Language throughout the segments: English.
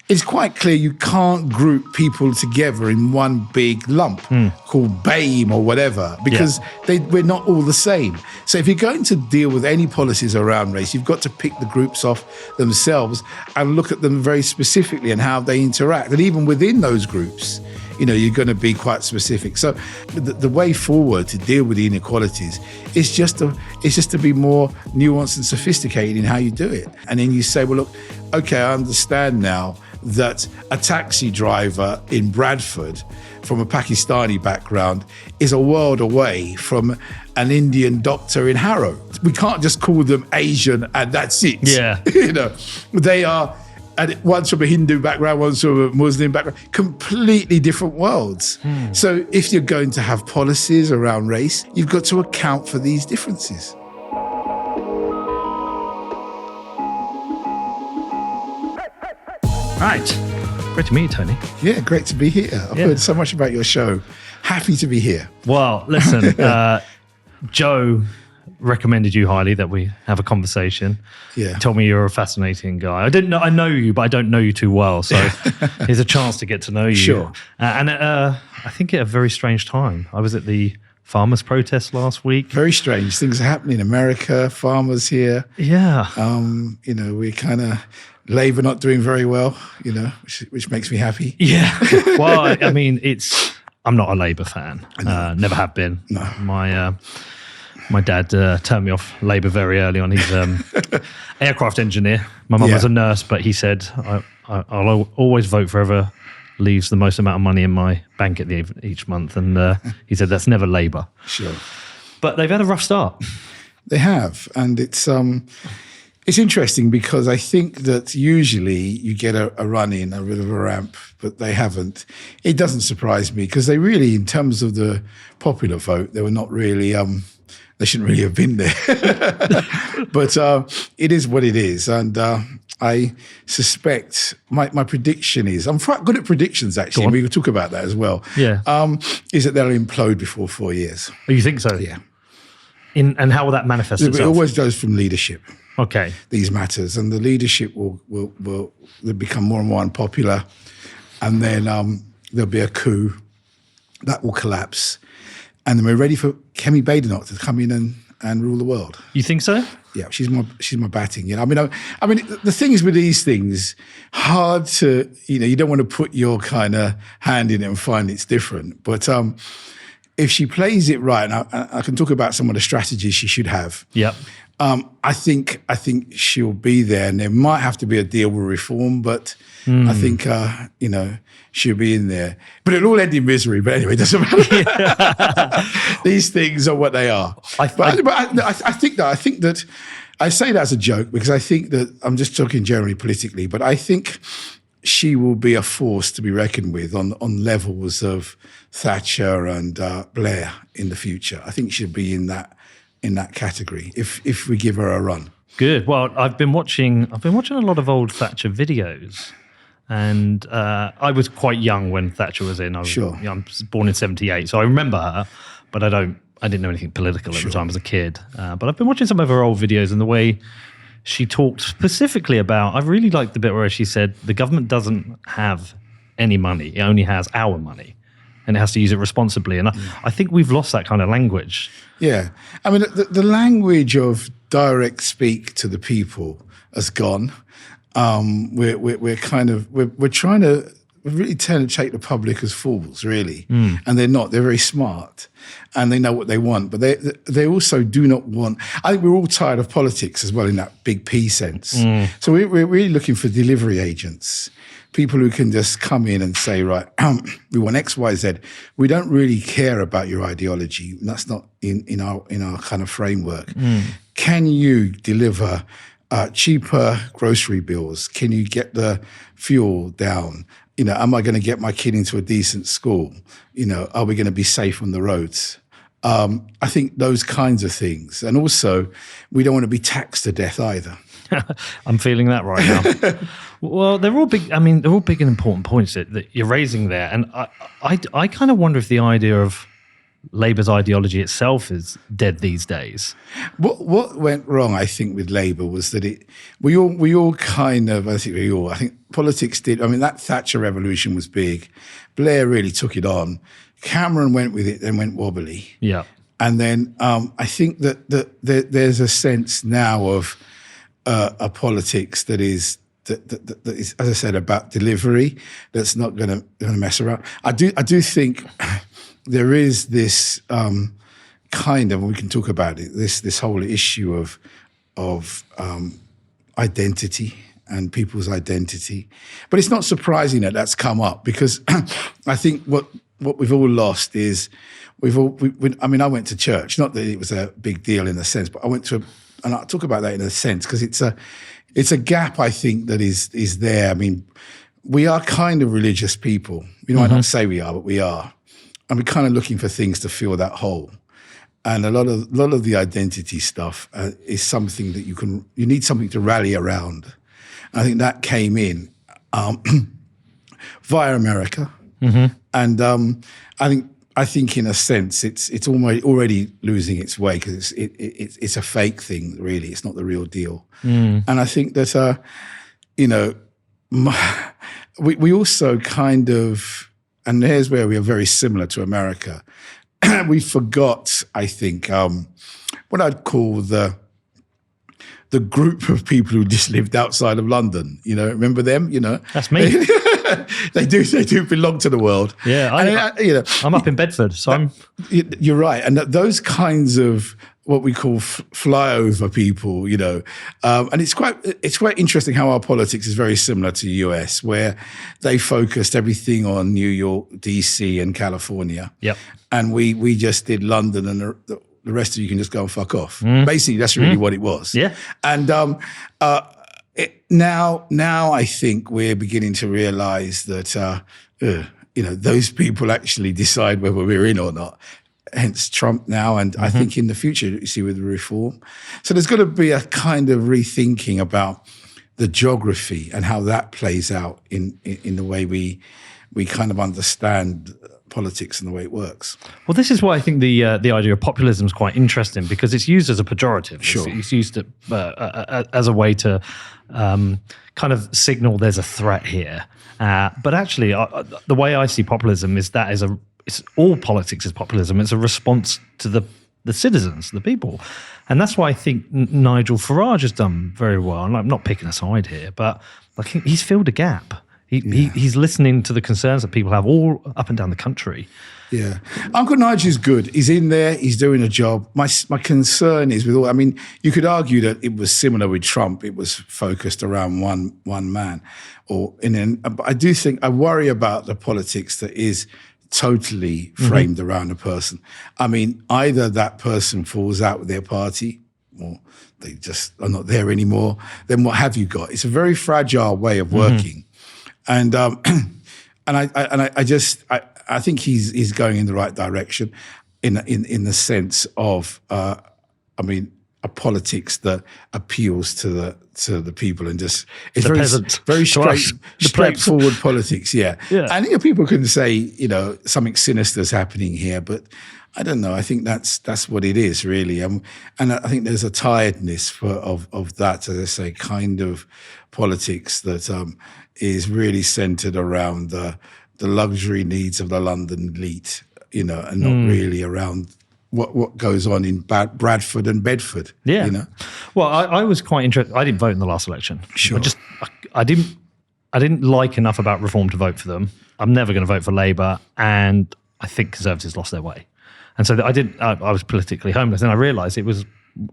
it's quite clear you can't group people together in one big lump called BAME or whatever, because we're not all the same. So if you're going to deal with any policies around race, you've got to pick the groups off themselves and look at them very specifically and how they interact. And even within those groups, you're going to be quite specific. So the way forward to deal with the inequalities is just to be more nuanced and sophisticated in how you do it. And then you say, well, look, okay, I understand now that a taxi driver in Bradford from a Pakistani background is a world away from an Indian doctor in Harrow. We can't just call them Asian and that's it. Yeah. They are, and one's from a Hindu background, one's from a Muslim background, completely different worlds. So if you're going to have policies around race, you've got to account for these differences. Right. Great to meet you, Tony. Yeah, great to be here. I've heard so much about your show. Happy to be here. Well, listen, Joe recommended you highly that we have a conversation. Yeah. He told me you're a fascinating guy. I know you, but I don't know you too well. So here's a chance to get to know you. Sure. And I think at a very strange time. I was at the farmers' protest last week. Very strange. Things are happening in America, farmers here. Yeah. We kind of, Labour not doing very well, which makes me happy. Yeah. Well, I mean, I'm not a Labour fan. Never have been. No. My dad turned me off Labour very early on. He's aircraft engineer. My mum was a nurse, but he said, I'll always vote for whoever leaves the most amount of money in my bank at the end of each month. And he said, that's never Labour. Sure. But they've had a rough start. They have. And it's interesting because I think that usually you get a run in, a bit of a ramp, but they haven't. It doesn't surprise me because they really, in terms of the popular vote, they were not really, they shouldn't really have been there. But it is what it is. And I suspect, my prediction is, I'm quite good at predictions actually, we will talk about that as well, is that they'll implode before 4 years. Oh, you think so? Yeah. And how will that manifest itself? It always goes from leadership. Okay. These matters, and the leadership will become more and more unpopular, and then there'll be a coup that will collapse, and then we're ready for Kemi Badenoch to come in and rule the world. You think so? Yeah, she's my batting. I mean, the thing is with these things, hard to you don't want to put your kind of hand in it and find it's different, but if she plays it right, and I can talk about some of the strategies she should have. Yep. I think she'll be there, and there might have to be a deal with reform, but I think she'll be in there. But it'll all end in misery. But anyway, it doesn't matter. These things are what they are. I think that I say that as a joke because I think that I'm just talking generally politically, but I think she will be a force to be reckoned with on levels of Thatcher and Blair in the future. I think she'll be in that category if we give her a run. Good. Well, I've been watching a lot of old Thatcher videos, and I was quite young when Thatcher was in. I was born in '78, so I remember her, but I didn't know anything political at the time as a kid. But I've been watching some of her old videos, and the way she talked specifically about, I really liked the bit where she said the government doesn't have any money; it only has our money, and it has to use it responsibly. And I think we've lost that kind of language. Yeah. I mean, the language of direct speak to the people has gone. We're trying to really take the public as fools, really. And they're not. They're very smart and they know what they want, but they also do not want. I think we're all tired of politics as well in that big P sense. So we're really looking for delivery agents. People who can just come in and say, right, we want X, Y, Z. We don't really care about your ideology. That's not in our kind of framework. Can you deliver cheaper grocery bills? Can you get the fuel down? Am I going to get my kid into a decent school? Are we going to be safe on the roads? I think those kinds of things. And also, we don't want to be taxed to death either. I'm feeling that right now. Well, they're all big. I mean, they're all big and important points that you're raising there. And I kind of wonder if the idea of Labour's ideology itself is dead these days. What went wrong, I think, with Labour was that we all kind of, I think politics did. I mean, that Thatcher revolution was big. Blair really took it on. Cameron went with it, then went wobbly. Yeah. And then I think that there's a sense now of a politics that is, as I said, about delivery, that's not going to mess around. I do think there is this kind of, we can talk about it, this whole issue of identity and people's identity. But it's not surprising that that's come up, because I think what we've all lost is I mean, I went to church, not that it was a big deal in a sense, but I went to, and I'll talk about that in a sense, because it's a gap, I think, that is there. I mean, we are kind of religious people. You know, I don't say we are, but we are. And we're kind of looking for things to fill that hole. And a lot of the identity stuff is something that you need something to rally around. And I think that came in via America. And I think in a sense it's already losing its way, because it's a fake thing, really. It's not the real deal. And I think that we also kind of, and here's where we are very similar to America. We forgot, I think, what I'd call the group of people who just lived outside of London. You know, remember them? You know, that's me. They do belong to the world. Yeah, I'm up in Bedford, so You're right, and those kinds of what we call flyover people, you know, and it's quite interesting how our politics is very similar to the US, where they focused everything on New York, DC, and California. Yep. And we just did London, and the rest of you can just go and fuck off. Basically, that's really what it was. Yeah. And now I think we're beginning to realize that those people actually decide whether we're in or not. Hence Trump now, and I think in the future, you see, with the reform. So there's got to be a kind of rethinking about the geography and how that plays out in the way we kind of understand politics and the way it works. Well, this is why I think the idea of populism is quite interesting, because it's used as a pejorative. Sure. It's used as a way to kind of signal there's a threat here. But actually, the way I see populism is that it's all politics is populism. It's a response to the citizens, the people. And that's why I think Nigel Farage has done very well. And I'm not picking a side here, but I think he's filled a gap. He's listening to the concerns that people have all up and down the country. Yeah. Uncle Nigel's good. He's in there. He's doing a job. My concern is with all, I mean, you could argue that it was similar with Trump. It was focused around one man. But I do think, I worry about the politics that is totally framed around a person. I mean, either that person falls out with their party, or they just are not there anymore. Then what have you got? It's a very fragile way of working, and I think he's going in the right direction, in the sense of a politics that appeals to the people, and just it's the very peasants, very straightforward plebs. politics. Yeah. And people can say something sinister is happening here, but I don't know. I think that's what it is really, and I think there's a tiredness of that, as I say, kind of politics that is really centered around the luxury needs of the London elite, and not really around what goes on in Bradford and Bedford. Yeah. Well, I was quite interested. I didn't vote in the last election. Sure. I didn't like enough about Reform to vote for them. I'm never going to vote for Labour, and I think Conservatives lost their way. And so I was politically homeless, and I realised it was,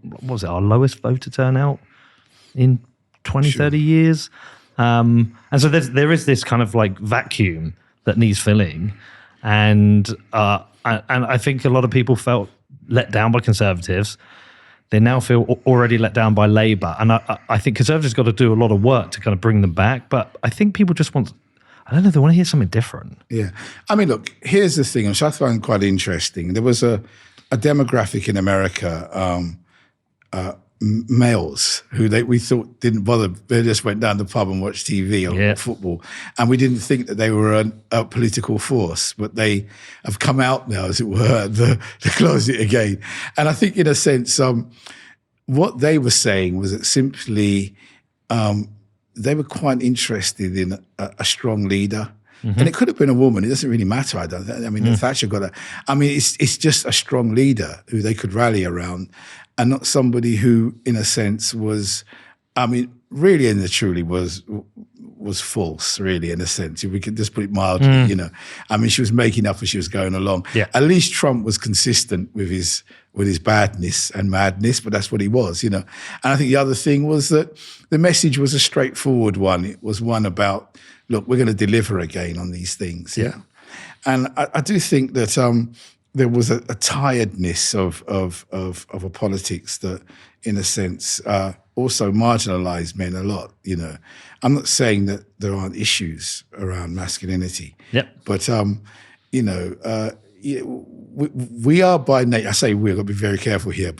what was it, our lowest voter turnout in 20, 30 years. And so there is this kind of like vacuum that needs filling. And I think a lot of people felt let down by Conservatives. They now feel already let down by Labour. And I think Conservatives got to do a lot of work to kind of bring them back. But I think people just want, I don't know, they want to hear something different. Yeah. I mean, look, here's the thing, which I find quite interesting. There was a demographic in America males who we thought didn't bother. They just went down the pub and watched TV or football, and we didn't think that they were a political force. But they have come out now, as it were, the closet again. And I think, in a sense, what they were saying was that simply they were quite interested in a strong leader. Mm-hmm. And it could have been a woman. It doesn't really matter. Thatcher got it's just a strong leader who they could rally around, and not somebody who, in a sense, was, really and truly was false, really, in a sense. If we could just put it mildly, she was making up as she was going along. Yeah. At least Trump was consistent with his badness and madness, but that's what he was, And I think the other thing was that the message was a straightforward one. It was one about, look, we're going to deliver again on these things. Yeah. And I do think that there was a tiredness of a politics that, in a sense, also marginalized men a lot. I'm not saying that there aren't issues around masculinity. Yep. But, we are by nature, I say we've got to be very careful here,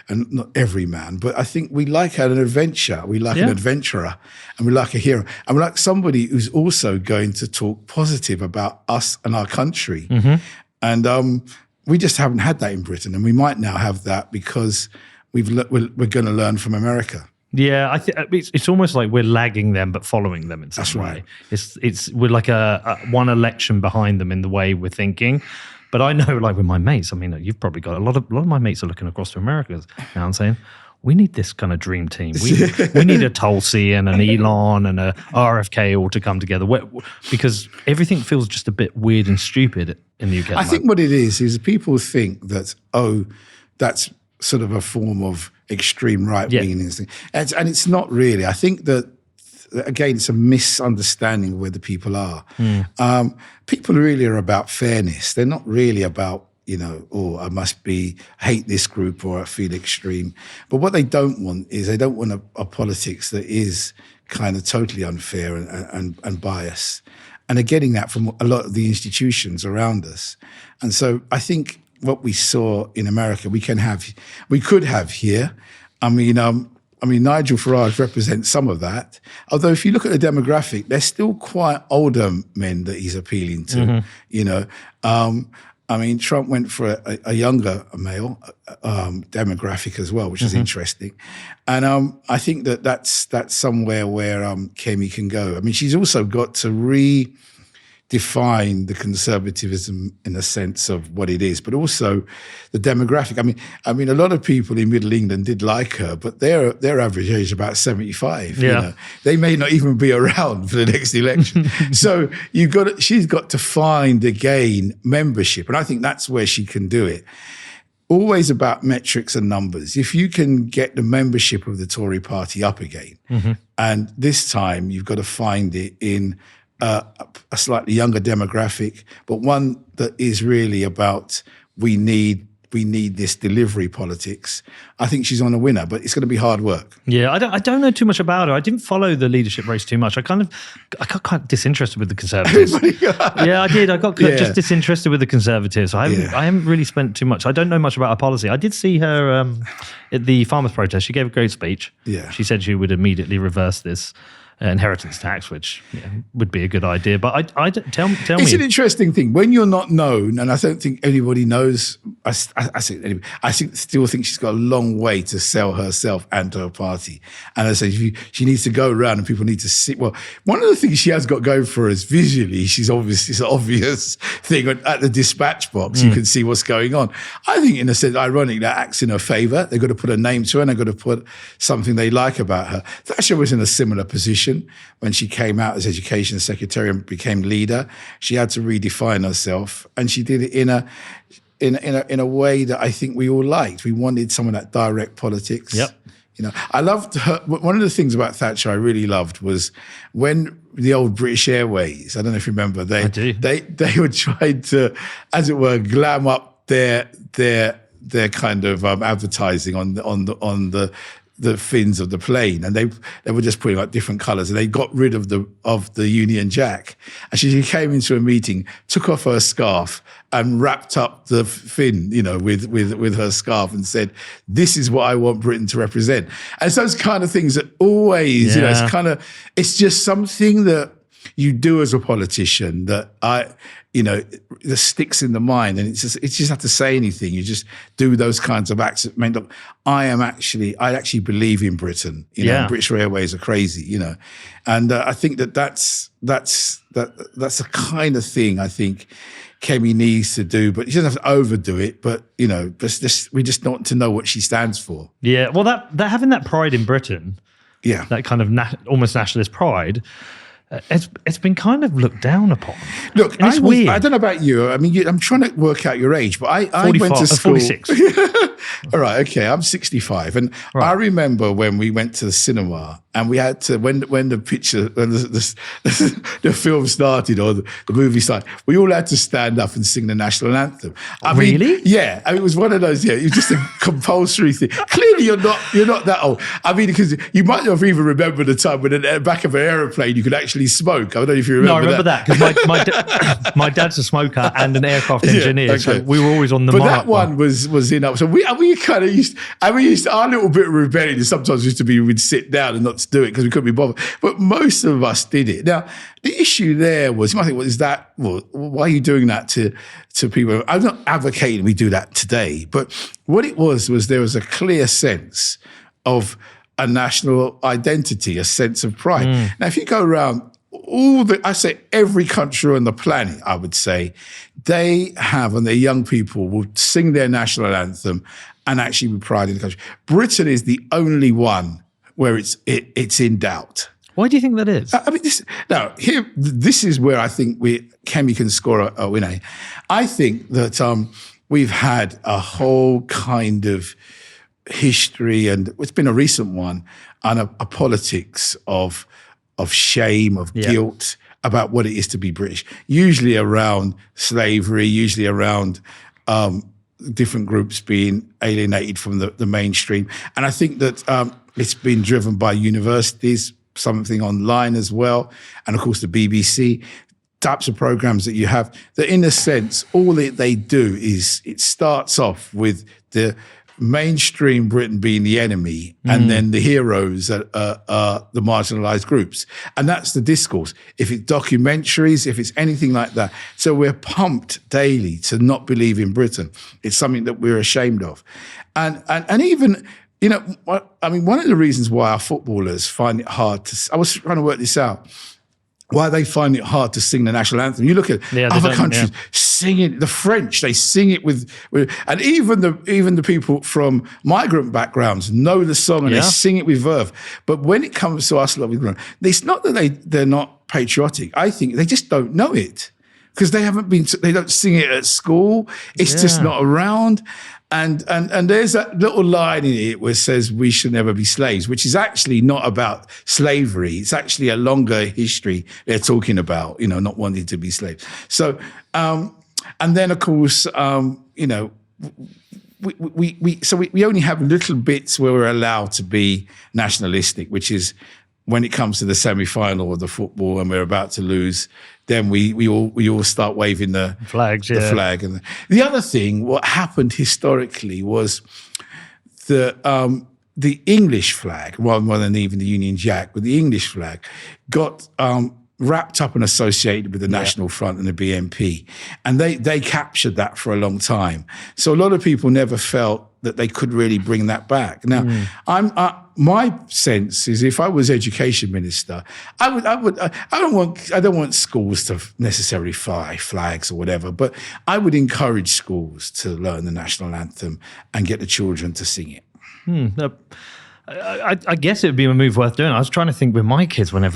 and not every man, but I think we like an adventure. We like an adventurer, and we like a hero. And we like somebody who's also going to talk positive about us and our country. Mm-hmm. And we just haven't had that in Britain, and we might now have that because we're going to learn from America. Yeah, I think it's almost like we're lagging them but following them in some way. It's we're like a one election behind them in the way we're thinking. But I know, like with my mates, you've probably got a lot of my mates are looking across to America now and saying, we need this kind of dream team. We need a Tulsi and an Elon and a RFK all to come together, because everything feels just a bit weird and stupid in the UK. I think what it is people think that, that's sort of a form of extreme right-wing. And it's not really. I think that, again, it's a misunderstanding of where the people are. People really are about fairness. They're not really about, I must hate this group or I feel extreme. But what they don't want is they don't want a politics that is kind of totally unfair and biased. And they're getting that from a lot of the institutions around us. And so I think what we saw in America, we could have here. Nigel Farage represents some of that. Although if you look at the demographic, they're still quite older men that he's appealing to, Trump went for a younger male demographic as well, which is interesting. And I think that's somewhere where Kemi can go. She's also got to redefine the conservatism in a sense of what it is, but also the demographic. A lot of people in Middle England did like her, but their average age is about 75. Yeah. They may not even be around for the next election. So she's got to find again membership, and I think that's where she can do it. Always about metrics and numbers. If you can get the membership of the Tory party up again, and this time you've got to find it in a slightly younger demographic, but one that is really about we need this delivery politics. I think she's on a winner, but it's going to be hard work. Yeah, I don't know too much about her. I didn't follow the leadership race too much. I got kind of disinterested with the Conservatives. Yeah, I did. I got just disinterested with the Conservatives. I haven't really spent too much. I don't know much about her policy. I did see her at the farmers' protest. She gave a great speech. Yeah. She said she would immediately reverse this inheritance tax, which would be a good idea. But tell me. It's an interesting thing. When you're not known, and I don't think anybody knows, I still think she's got a long way to sell herself and to her party. And I say she needs to go around and people need to see. Well, one of the things she has got going for her is visually, it's an obvious thing. At the dispatch box, you can see what's going on. I think, in a sense, ironic, that acts in her favour. They've got to put a name to her and they've got to put something they like about her. Thatcher was in a similar position. When she came out as Education Secretary and became leader, she had to redefine herself, and she did it in a way that I think we all liked. We wanted some of that direct politics. Yep. I loved her. One of the things about Thatcher I really loved was when the old British Airways, I don't know if you remember, they were trying to, as it were, glam up their kind of advertising on the the fins of the plane, and they were just putting like different colours, and they got rid of the Union Jack. And she came into a meeting, took off her scarf, and wrapped up the fin, with her scarf, and said, "This is what I want Britain to represent." And it's those kind of things that always, it's just something that you do as a politician that that sticks in the mind, and you just have to say anything. You just do those kinds of acts that mean, look, I actually believe in Britain. British Railways are crazy, and I think that's the kind of thing I think Kemi needs to do, but she doesn't have to overdo it. But we just want to know what she stands for. Yeah, well, that having that pride in Britain, that kind of almost nationalist pride. It's been kind of looked down upon. Look, weird. I don't know about you. I mean, I'm trying to work out your age, but I went to school. 46. All right, okay. I'm 65, and I remember when we went to the cinema, and we had to when the film started or the movie started, we all had to stand up and sing the national anthem. Really? Yeah. I mean, it was one of those. Yeah, it was just a compulsory thing. Clearly, you're not that old. I mean, because you might not even remember the time when in the back of an aeroplane you could actually smoke. I don't know if you remember. No, I remember that because my dad's a smoker and an aircraft engineer, so we were always on the mark. But that one was in up. So we kind of used. Our little bit of rebellion sometimes used to be we'd sit down and not do it because we couldn't be bothered. But most of us did it. Now the issue there was, you might think, why are you doing that to people? I'm not advocating we do that today, but what it was there was a clear sense of a national identity, a sense of pride. Now, if you go around every country on the planet, I would say, they have, and their young people will sing their national anthem and actually be pride in the country. Britain is the only one where it's in doubt. Why do you think that is? I mean, this is where I think Kemi can score a win. I think that we've had a whole kind of history, and it's been a recent one, and a politics of shame, of guilt about what it is to be British, usually around slavery, usually around different groups being alienated from the mainstream. And I think that it's been driven by universities, something online as well, and of course the BBC, types of programs that you have that in a sense, all they do is it starts off with the mainstream Britain being the enemy, and then the heroes are the marginalised groups. And that's the discourse. If it's documentaries, if it's anything like that. So we're pumped daily to not believe in Britain. It's something that we're ashamed of. And even, I mean, one of the reasons why our footballers find it hard I was trying to work this out, why they find it hard to sing the national anthem. You look at other countries singing, the French, they sing it with and even the people from migrant backgrounds know the song and they sing it with verve. But when it comes to us, it's not that they're not patriotic. I think they just don't know it because they don't sing it at school. It's just not around. And there's that little line in it where it says we should never be slaves, which is actually not about slavery. It's actually a longer history they're talking about, not wanting to be slaves. So, and then of course, we only have little bits where we're allowed to be nationalistic, which is when it comes to the semi-final of the football and we're about to lose, then we all start waving the flags, the flag. And the other thing, what happened historically was the English flag, rather than even the Union Jack, but the English flag got wrapped up and associated with the National Front and the BNP. And they captured that for a long time. So a lot of people never felt that they could really bring that back. Now, my sense is if I was education minister, I don't want schools to necessarily fly flags or whatever, but I would encourage schools to learn the national anthem and get the children to sing it. I guess it would be a move worth doing. I was trying to think with my kids I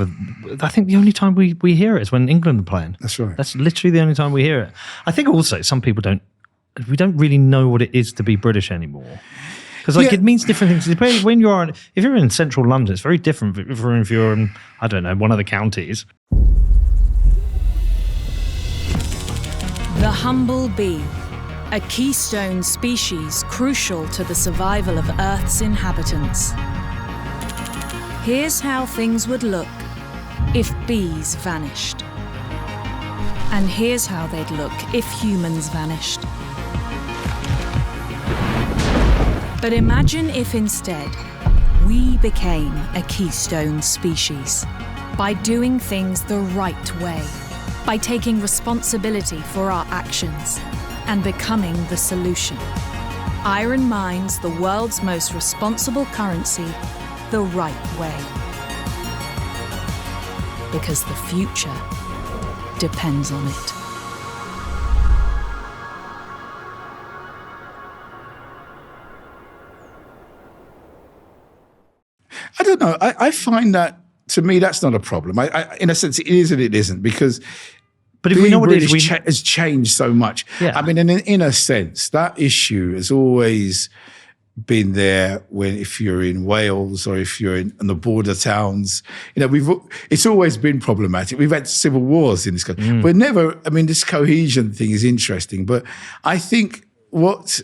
think the only time we hear it is when England are playing. That's right. That's literally the only time we hear it. I think also some people we don't really know what it is to be British anymore. Because it means different things. When if you're in central London, it's very different from if you're in, I don't know, one of the counties. The humble bee, a keystone species crucial to the survival of Earth's inhabitants. Here's how things would look if bees vanished. And here's how they'd look if humans vanished. But imagine if instead we became a keystone species by doing things the right way, by taking responsibility for our actions and becoming the solution. Iron mines the world's most responsible currency the right way. Because the future depends on it. I don't know. I find that, to me, that's not a problem. In a sense, it is and it isn't, because but if we know what it is, has changed so much. Yeah. I mean, in a sense, that issue has always been there if you're in Wales or if you're in the border towns. It's always been problematic. We've had civil wars in this country. We're never, this cohesion thing is interesting, but I think what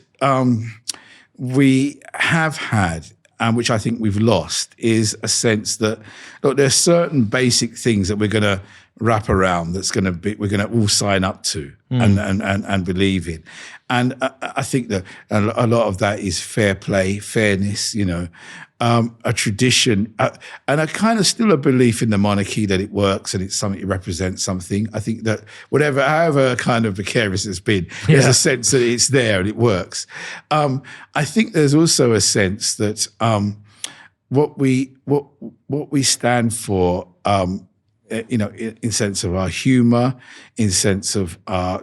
we have had, and which I think we've lost, is a sense that, look, there's certain basic things that we're going to wrap around we're going to all sign up to and believe in. And I think that a lot of that is fair play, fairness, a tradition, and a kind of still a belief in the monarchy that it works and it's something, it represents something. I think that however kind of precarious it's been, there's a sense that it's there and it works. I think there's also a sense that what we stand for, in sense of our humour, in sense of our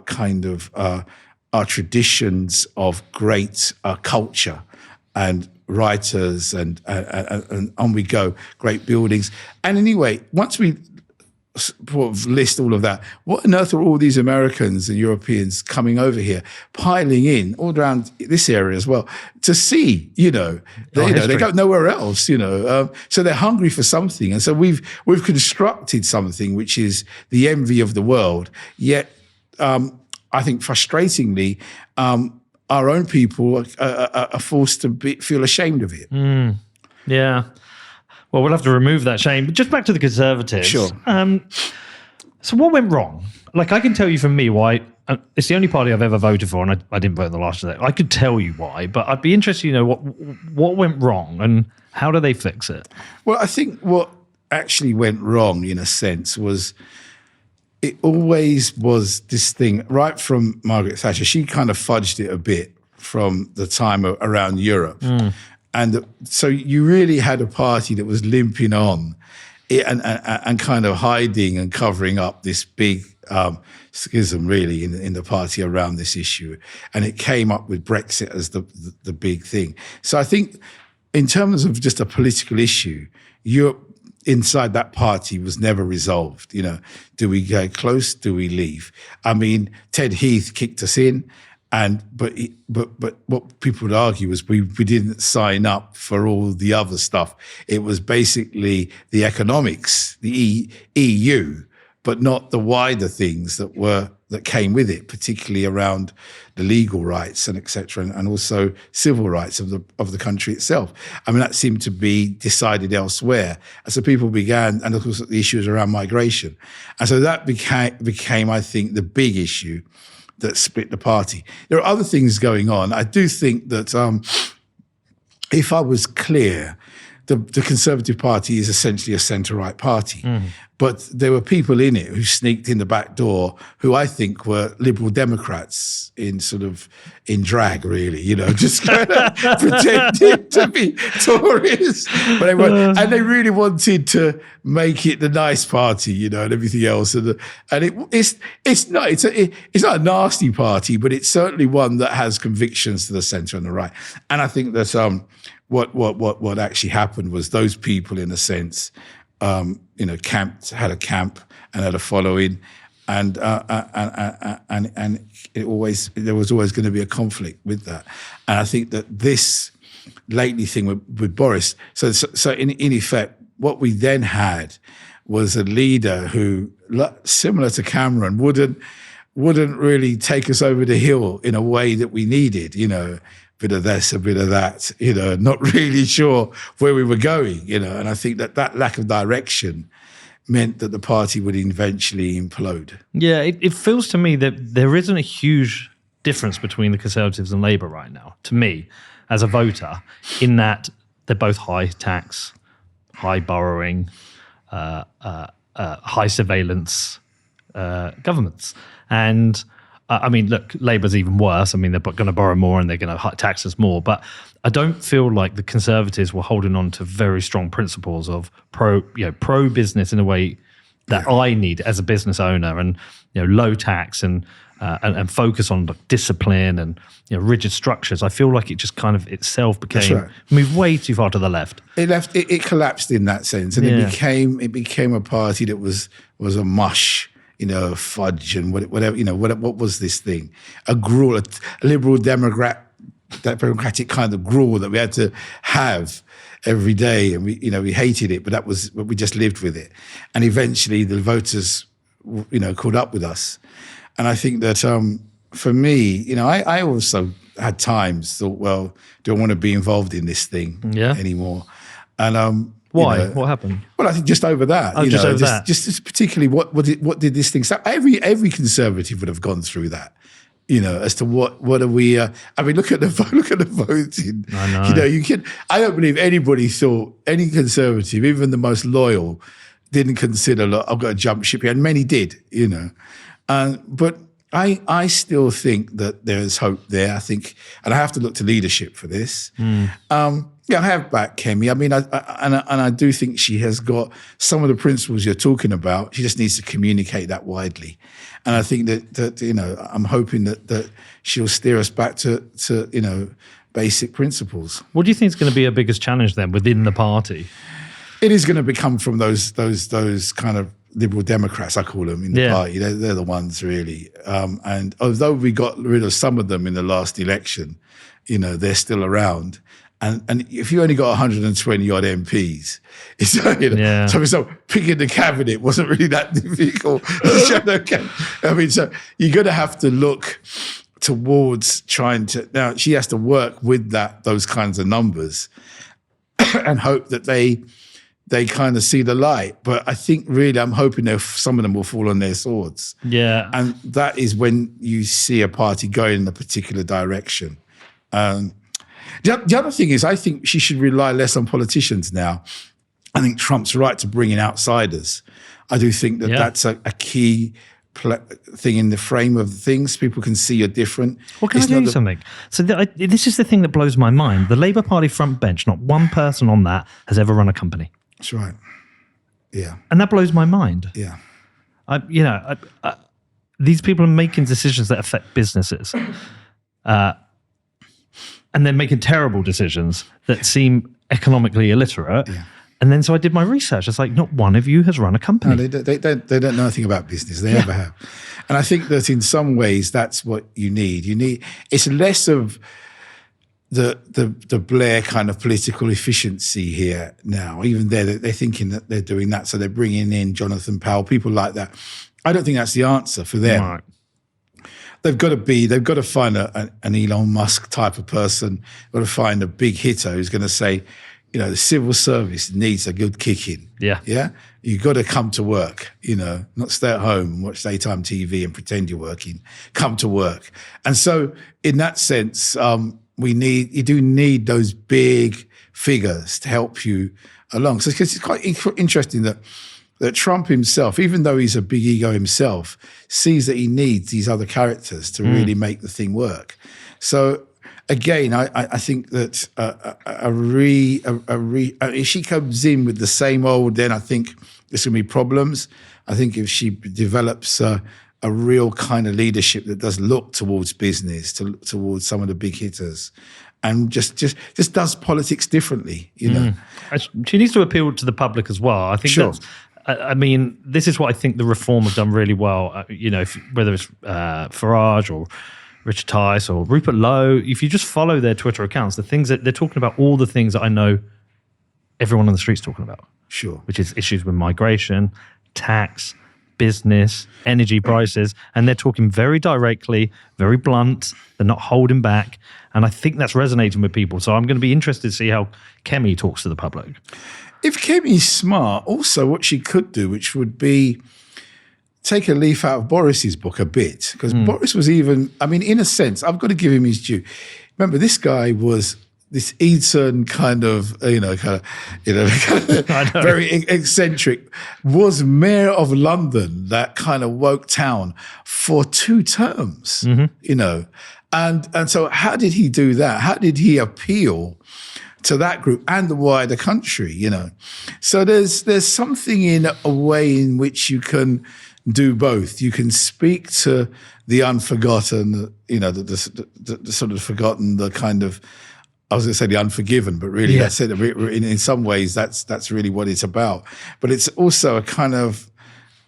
our traditions of great culture and writers and on we go, great buildings. And anyway, once we sort of list all of that, what on earth are all these Americans and Europeans coming over here, piling in all around this area as well, to see, they go nowhere else, so they're hungry for something. And so we've constructed something which is the envy of the world, yet I think frustratingly, our own people are forced to feel ashamed of it. Yeah. Well, we'll have to remove that shame. But just back to the Conservatives. Sure. So what went wrong? Like, I can tell you from me why. It's the only party I've ever voted for, and I didn't vote in the last day. I could tell you why, but I'd be interested to know what went wrong and how do they fix it? Well, I think what actually went wrong, in a sense, was it always was this thing, right from Margaret Thatcher. She kind of fudged it a bit from the time around Europe. And so you really had a party that was limping on and kind of hiding and covering up this big schism, really, in the party around this issue. And it came up with Brexit as the big thing. So I think in terms of just a political issue, Europe inside that party was never resolved. Do we go close? Do we leave? I mean, Ted Heath kicked us in. But what people would argue was we didn't sign up for all the other stuff. It was basically the economics, the EU, but not the wider things that came with it, particularly around the legal rights and et cetera, and also civil rights of the country itself. I mean, that seemed to be decided elsewhere. And so people began, and of course the issues around migration. And so that became, I think, the big issue that split the party. There are other things going on. I do think that if I was clear, the Conservative Party is essentially a centre-right party. But there were people in it who sneaked in the back door who I think were Liberal Democrats in drag, really, just kind of pretending to be Tories. But they weren't, and they really wanted to make it the nice party, and everything else. And it's not a nasty party, but it's certainly one that has convictions to the centre and the right. And I think that what actually happened was those people, in a sense, had a camp and had a following, and there was always going to be a conflict with that. And I think that this lately thing with Boris, so in effect, what we then had was a leader who, similar to Cameron, wouldn't really take us over the hill in a way that we needed, bit of this, a bit of that, not really sure where we were going, and I think that lack of direction meant that the party would eventually implode. Yeah, it feels to me that there isn't a huge difference between the Conservatives and Labour right now, to me, as a voter, in that they're both high tax, high borrowing, high surveillance governments. And I mean, look, Labour's even worse. I mean, they're going to borrow more and they're going to tax us more. But I don't feel like the Conservatives were holding on to very strong principles of pro business in a way that I need as a business owner, and low tax and focus on discipline and rigid structures. I feel like it just kind of itself moved way too far to the left. It collapsed in that sense, and it became a party that was a mush. Fudge and whatever. What was this thing? A gruel, a liberal democratic kind of gruel that we had to have every day, and we hated it, but we just lived with it. And eventually, the voters, caught up with us. And I think that for me, I also had times thought, well, do I want to be involved in this thing anymore? And why? What happened? Well, I think just over that. Just particularly what did this thing? So every Conservative would have gone through that. As to what are we? I mean, look at the voting. I know. I don't believe anybody thought, any Conservative, even the most loyal, didn't consider, look, I've got to jump ship here, and many did. But I still think that there's hope there. I think, and I have to look to leadership for this. I have backed Kemi. I mean, I do think she has got some of the principles you're talking about. She just needs to communicate that widely. And I think that I'm hoping that she'll steer us back to basic principles. What do you think is going to be her biggest challenge then within the party? It is going to become from those kind of Liberal Democrats, I call them, in the party. They're the ones really. And although we got rid of some of them in the last election, they're still around. And if you only got 120 odd MPs, so picking the cabinet wasn't really that difficult. I mean, so you're going to have to look towards trying to. Now she has to work with those kinds of numbers, and hope that they kind of see the light. But I think really, I'm hoping some of them will fall on their swords. Yeah, and that is when you see a party going in a particular direction. The other thing is, I think she should rely less on politicians now. I think Trump's right to bring in outsiders. I do think that's a key thing in the frame of things. People can see you're different. Well, can I tell you something? So this is the thing that blows my mind. The Labour Party front bench, not one person on that has ever run a company. That's right. Yeah. And that blows my mind. Yeah. These people are making decisions that affect businesses. And they're making terrible decisions that seem economically illiterate. Yeah. And then so I did my research. It's like, not one of you has run a company. No, they don't know anything about business. They never have. And I think that in some ways that's what you need. It's less of the Blair kind of political efficiency here now. Even they're thinking that they're doing that. So they're bringing in Jonathan Powell, people like that. I don't think that's the answer for them. Right. They've got to find an Elon Musk type of person. They've got to find a big hitter who's going to say, the civil service needs a good kick-in. Yeah. Yeah? You've got to come to work, not stay at home and watch daytime TV and pretend you're working. Come to work. And so in that sense, you do need those big figures to help you along. So it's quite interesting that Trump himself, even though he's a big ego himself, sees that he needs these other characters to really make the thing work. So again, I think that if she comes in with the same old, then I think there's going to be problems. I think if she develops a real kind of leadership that does look towards business, towards some of the big hitters, and just does politics differently, She needs to appeal to the public as well. I think that's. I mean, this is what I think the Reform have done really well. Whether it's Farage or Richard Tice or Rupert Lowe, if you just follow their Twitter accounts, the things that they're talking about, all the things that I know everyone on the street's talking about. Sure. Which is issues with migration, tax, business, energy prices, and they're talking very directly, very blunt. They're not holding back. And I think that's resonating with people. So I'm going to be interested to see how Kemi talks to the public. If Kemi's smart, also what she could do, which would be take a leaf out of Boris's book a bit, because Boris was even, I mean, in a sense, I've got to give him his due. Remember, this guy was this Eton kind of very eccentric, was mayor of London, that kind of woke town, for 2 terms, And so how did he do that? How did he appeal to that group and the wider country, So there's something in a way in which you can do both. You can speak to the unforgotten, the sort of forgotten, the kind of, I was going to say the unforgiven, but really that's it. In some ways, that's really what it's about. But it's also a kind of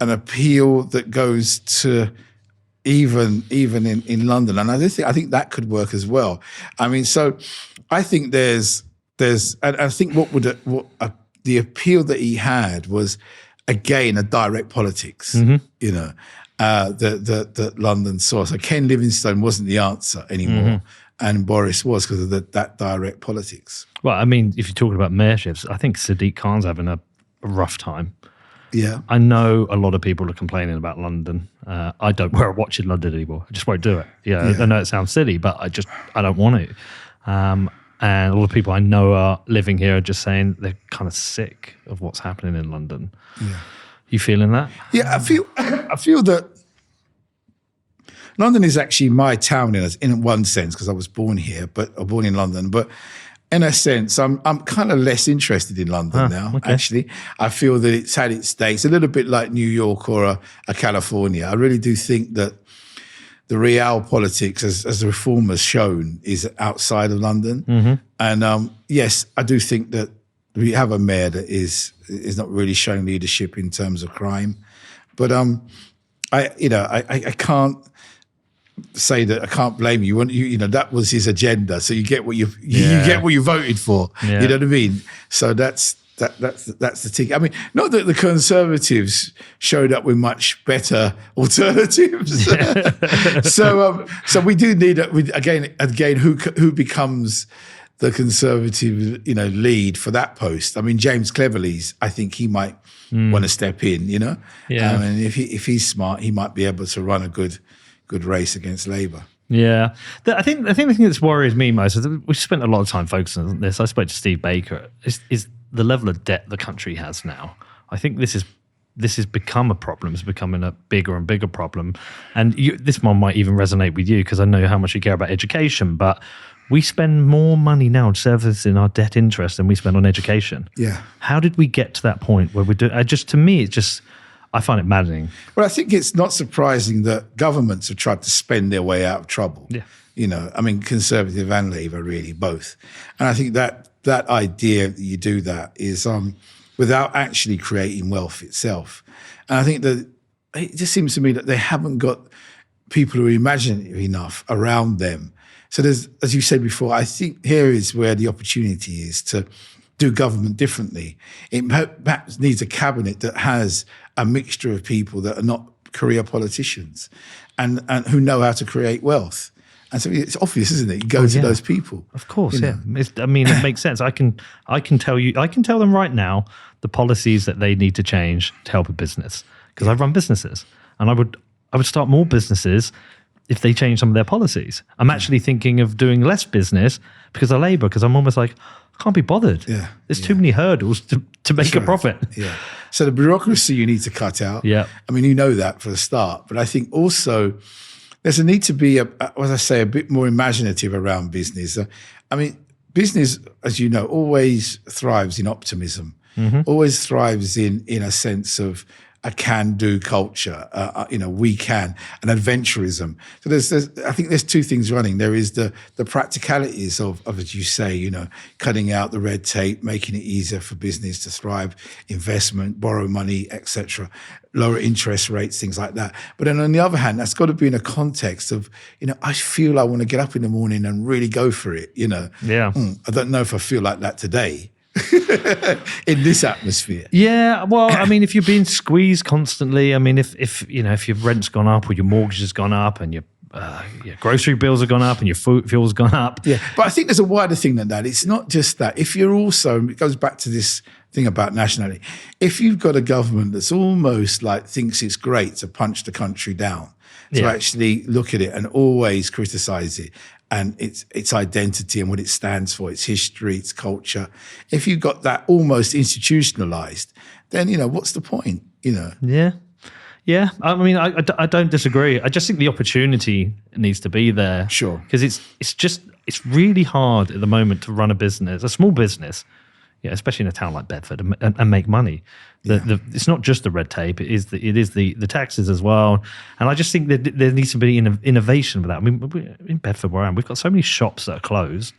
an appeal that goes to even in London, and I think that could work as well. I mean, so I think there's, and I think the appeal that he had was, again, a direct politics, that London saw. So Ken Livingstone wasn't the answer anymore, and Boris was, because of that direct politics. Well, I mean, if you're talking about mayorships, I think Sadiq Khan's having a rough time. Yeah. I know a lot of people are complaining about London. I don't wear a watch in London anymore. I just won't do it. I know it sounds silly, but I don't want to. And a lot of people I know are living here are just saying they're kind of sick of what's happening in London. Yeah. You feeling that? Yeah, I feel that London is actually my town in one sense, because I was born here, but I'm born in London. But in a sense, I'm kind of less interested in London now, actually. I feel that it's had its day. It's a little bit like New York or a California. I really do think that the real politics, as the reform has shown, is outside of London. And yes, I do think that we have a mayor that is not really showing leadership in terms of crime. But I can't say that I can't blame you. That was his agenda. So you get what you get what you voted for. Yeah. You know what I mean? So that's the thing. I mean, not that the Conservatives showed up with much better alternatives. So we do need again who becomes the Conservative lead for that post. I mean, James Cleverly's, I think he might want to step in. Yeah. And if he's smart, he might be able to run a good race against Labour. Yeah, I think the thing that's worries me most is that we spent a lot of time focusing on this. I spoke to Steve Baker. Is the level of debt the country has now. I think this has become a problem. It's becoming a bigger and bigger problem. And this one might even resonate with you, because I know how much you care about education, but we spend more money now on servicing our debt interest than we spend on education. Yeah. How did we get to that point where we do? To me, I find it maddening. Well, I think it's not surprising that governments have tried to spend their way out of trouble. Yeah. I mean, Conservative and Labour, really, both. And I think that idea that you do that is without actually creating wealth itself. And I think that it just seems to me that they haven't got people who are imaginative enough around them. So there's, as you said before, I think here is where the opportunity is to do government differently. It perhaps needs a cabinet that has a mixture of people that are not career politicians and who know how to create wealth. And so it's obvious, isn't it? You go to those people. Of course, yeah. It makes sense. I can tell them right now the policies that they need to change to help a business, because I run businesses, and I would start more businesses if they change some of their policies. I'm actually thinking of doing less business because of Labour, because I'm almost like, I can't be bothered. Yeah, there's too many hurdles to make a profit. Yeah. So the bureaucracy you need to cut out. Yeah. I mean, you know that for a start, but I think also there's a need to be, a bit more imaginative around business. I mean, business, as you know, always thrives in optimism, always thrives in a sense of a can-do culture, we can, and adventurism. So I think there's two things running. There is the practicalities of, as you say, cutting out the red tape, making it easier for business to thrive, investment, borrow money, etc., lower interest rates, things like that. But then on the other hand, that's got to be in a context of, I feel I want to get up in the morning and really go for it, Yeah. I don't know if I feel like that today. in this atmosphere. Yeah, well, I mean, if you're being squeezed constantly, I mean, if your rent's gone up or your mortgage has gone up and your grocery bills have gone up and your fuel's gone up. Yeah, but I think there's a wider thing than that. It's not just that. If you're also, it goes back to this thing about nationality. If you've got a government that's almost like thinks it's great to punch the country down, to actually look at it and always criticize it and its identity and what it stands for, its history, its culture. If you've got that almost institutionalized, then, what's the point, Yeah. Yeah, I mean, I don't disagree. I just think the opportunity needs to be there. Sure. Because it's really hard at the moment to run a small business, especially in a town like Bedford, and make money. It's not just the red tape; it is the taxes as well. And I just think that there needs to be innovation with that. I mean, in Bedford where I am, we've got so many shops that are closed,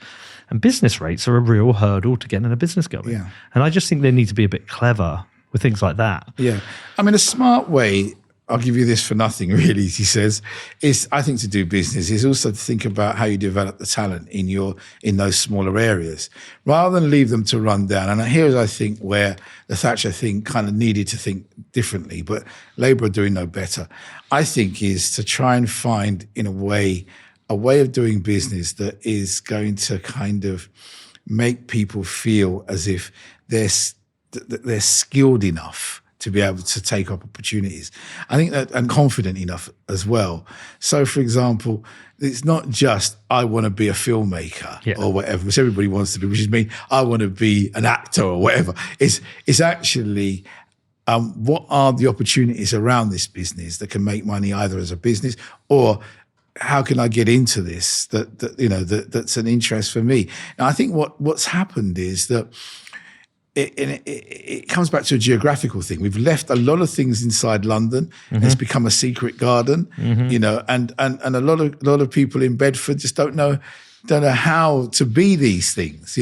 and business rates are a real hurdle to getting a business going. Yeah. And I just think they need to be a bit clever with things like that. Yeah. I mean, a smart way, I'll give you this for nothing, really, he says, is, I think, to do business is also to think about how you develop the talent in those smaller areas, rather than leave them to run down. And here's, I think, where the Thatcher thing kind of needed to think differently, but Labour are doing no better, I think, is to try and find, in a way of doing business that is going to kind of make people feel as if they're skilled enough to be able to take up opportunities. I think that, and confident enough as well. So, for example, it's not just, I want to be a filmmaker or whatever, which everybody wants to be, which is me, I want to be an actor or whatever. It's actually, what are the opportunities around this business that can make money either as a business, or how can I get into this that's an interest for me? Now, I think what's happened is that it comes back to a geographical thing. We've left a lot of things inside London. Mm-hmm. It's become a secret garden, and a lot of people in Bedford just don't know how to be these things,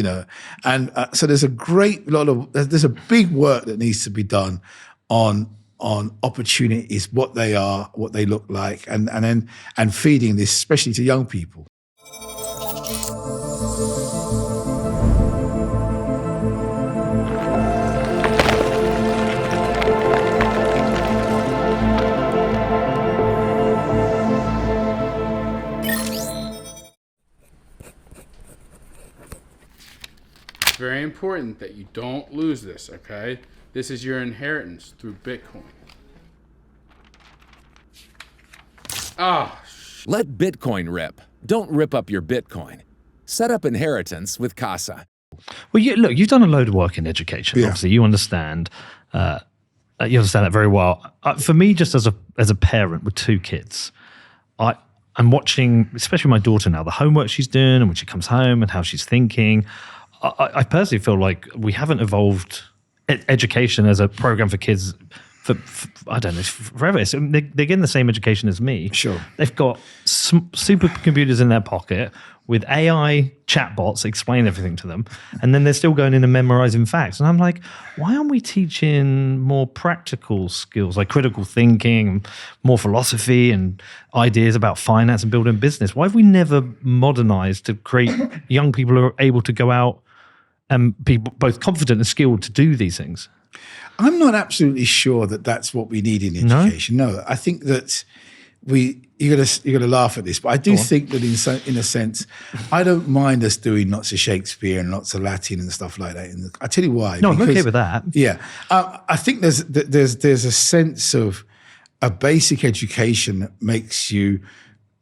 And so there's a big work that needs to be done on opportunities, what they are, what they look like, and feeding this, especially to young people. Very important that you don't lose this, okay? This is your inheritance through Bitcoin. Let Bitcoin rip. Don't rip up your Bitcoin. Set up inheritance with Casa. Well, you've done a load of work in education. Yeah. Obviously, you understand that very well. For me, just as a parent with two kids, I'm watching, especially my daughter now, the homework she's doing and when she comes home and how she's thinking. I personally feel like we haven't evolved education as a program for kids for I don't know, forever. So they're getting the same education as me. Sure. They've got supercomputers in their pocket with AI chatbots explain everything to them, and then they're still going in and memorizing facts. And I'm like, why aren't we teaching more practical skills like critical thinking, more philosophy and ideas about finance and building business? Why have we never modernized to create young people who are able to go out and be both confident and skilled to do these things? I'm not absolutely sure that that's what we need in education. No, I think that you're gonna laugh at this, but I do think that in a sense, I don't mind us doing lots of Shakespeare and lots of Latin and stuff like that. I tell you why. No, I'm okay with that. Yeah, I think there's a sense of a basic education that makes you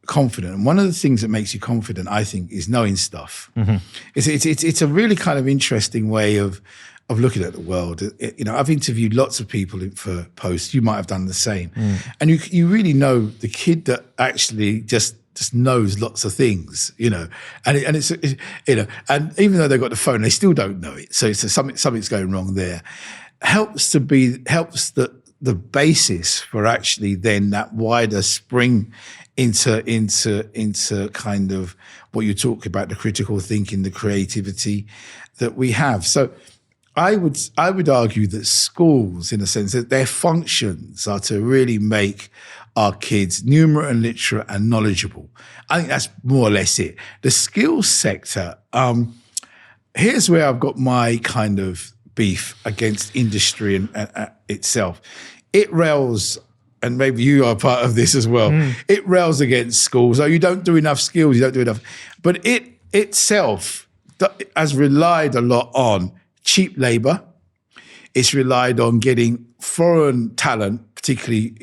confident, and one of the things that makes you confident, I think, is knowing stuff. Mm-hmm. It's a really kind of interesting way of looking at the world. I've interviewed lots of people for posts. You might have done the same, and you really know the kid that actually just knows lots of things, and it's and even though they've got the phone, they still don't know it. So something's going wrong there. Helps the basis for actually then that wider spring into kind of what you talk about, the critical thinking, the creativity that we have. So I would argue that schools, in a sense, that their functions are to really make our kids numerate and literate and knowledgeable. I think that's more or less it. The skills sector, here's where I've got my kind of beef against industry and itself. It rails, and maybe you are part of this as well, it rails against schools. Oh, you don't do enough skills, you don't do enough. But it itself has relied a lot on cheap labor. It's relied on getting foreign talent, particularly,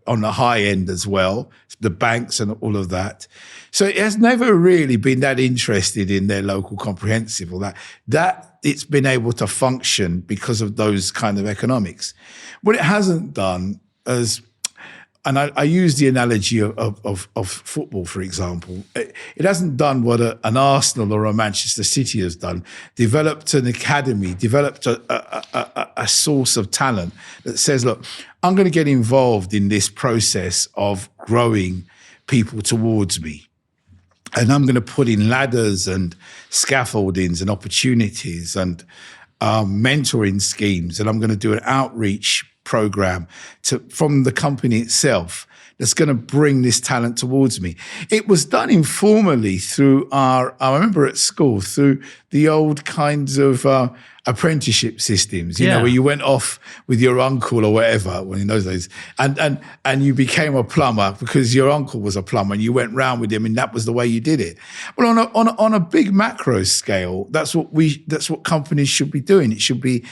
on the high end as well, the banks and all of that. So it has never really been that interested in their local comprehensive or that it's been able to function because of those kind of economics. What it hasn't done is, and I use the analogy of football, for example. It hasn't done what an Arsenal or a Manchester City has done, developed an academy, developed a source of talent that says, look, I'm going to get involved in this process of growing people towards me. And I'm going to put in ladders and scaffoldings and opportunities and mentoring schemes. And I'm going to do an outreach program from the company itself that's going to bring this talent towards me. It was done informally through I remember at school, through the old kinds of apprenticeship systems, you know, where you went off with your uncle or whatever, when in those days, and you became a plumber because your uncle was a plumber and you went round with him and that was the way you did it. Well, on a big macro scale, that's what companies should be doing. It should be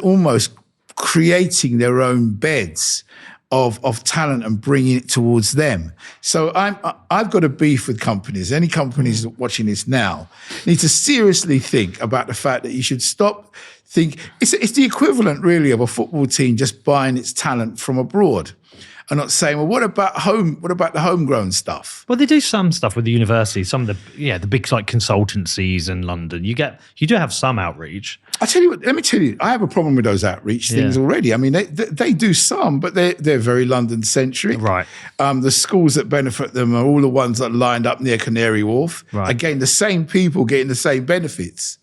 almost creating their own beds of talent and bringing it towards them. So I've got a beef with companies. Any companies watching this now need to seriously think about the fact that you should stop it's the equivalent really of a football team just buying its talent from abroad. And not saying, well, what about the homegrown stuff? Well, they do some stuff with the university, some of the big like consultancies in London. You do have some outreach. Let me tell you, I have a problem with those outreach things already. I mean, they do some, but they're very London centric. Right. The schools that benefit them are all the ones that are lined up near Canary Wharf. Right. Again, the same people getting the same benefits,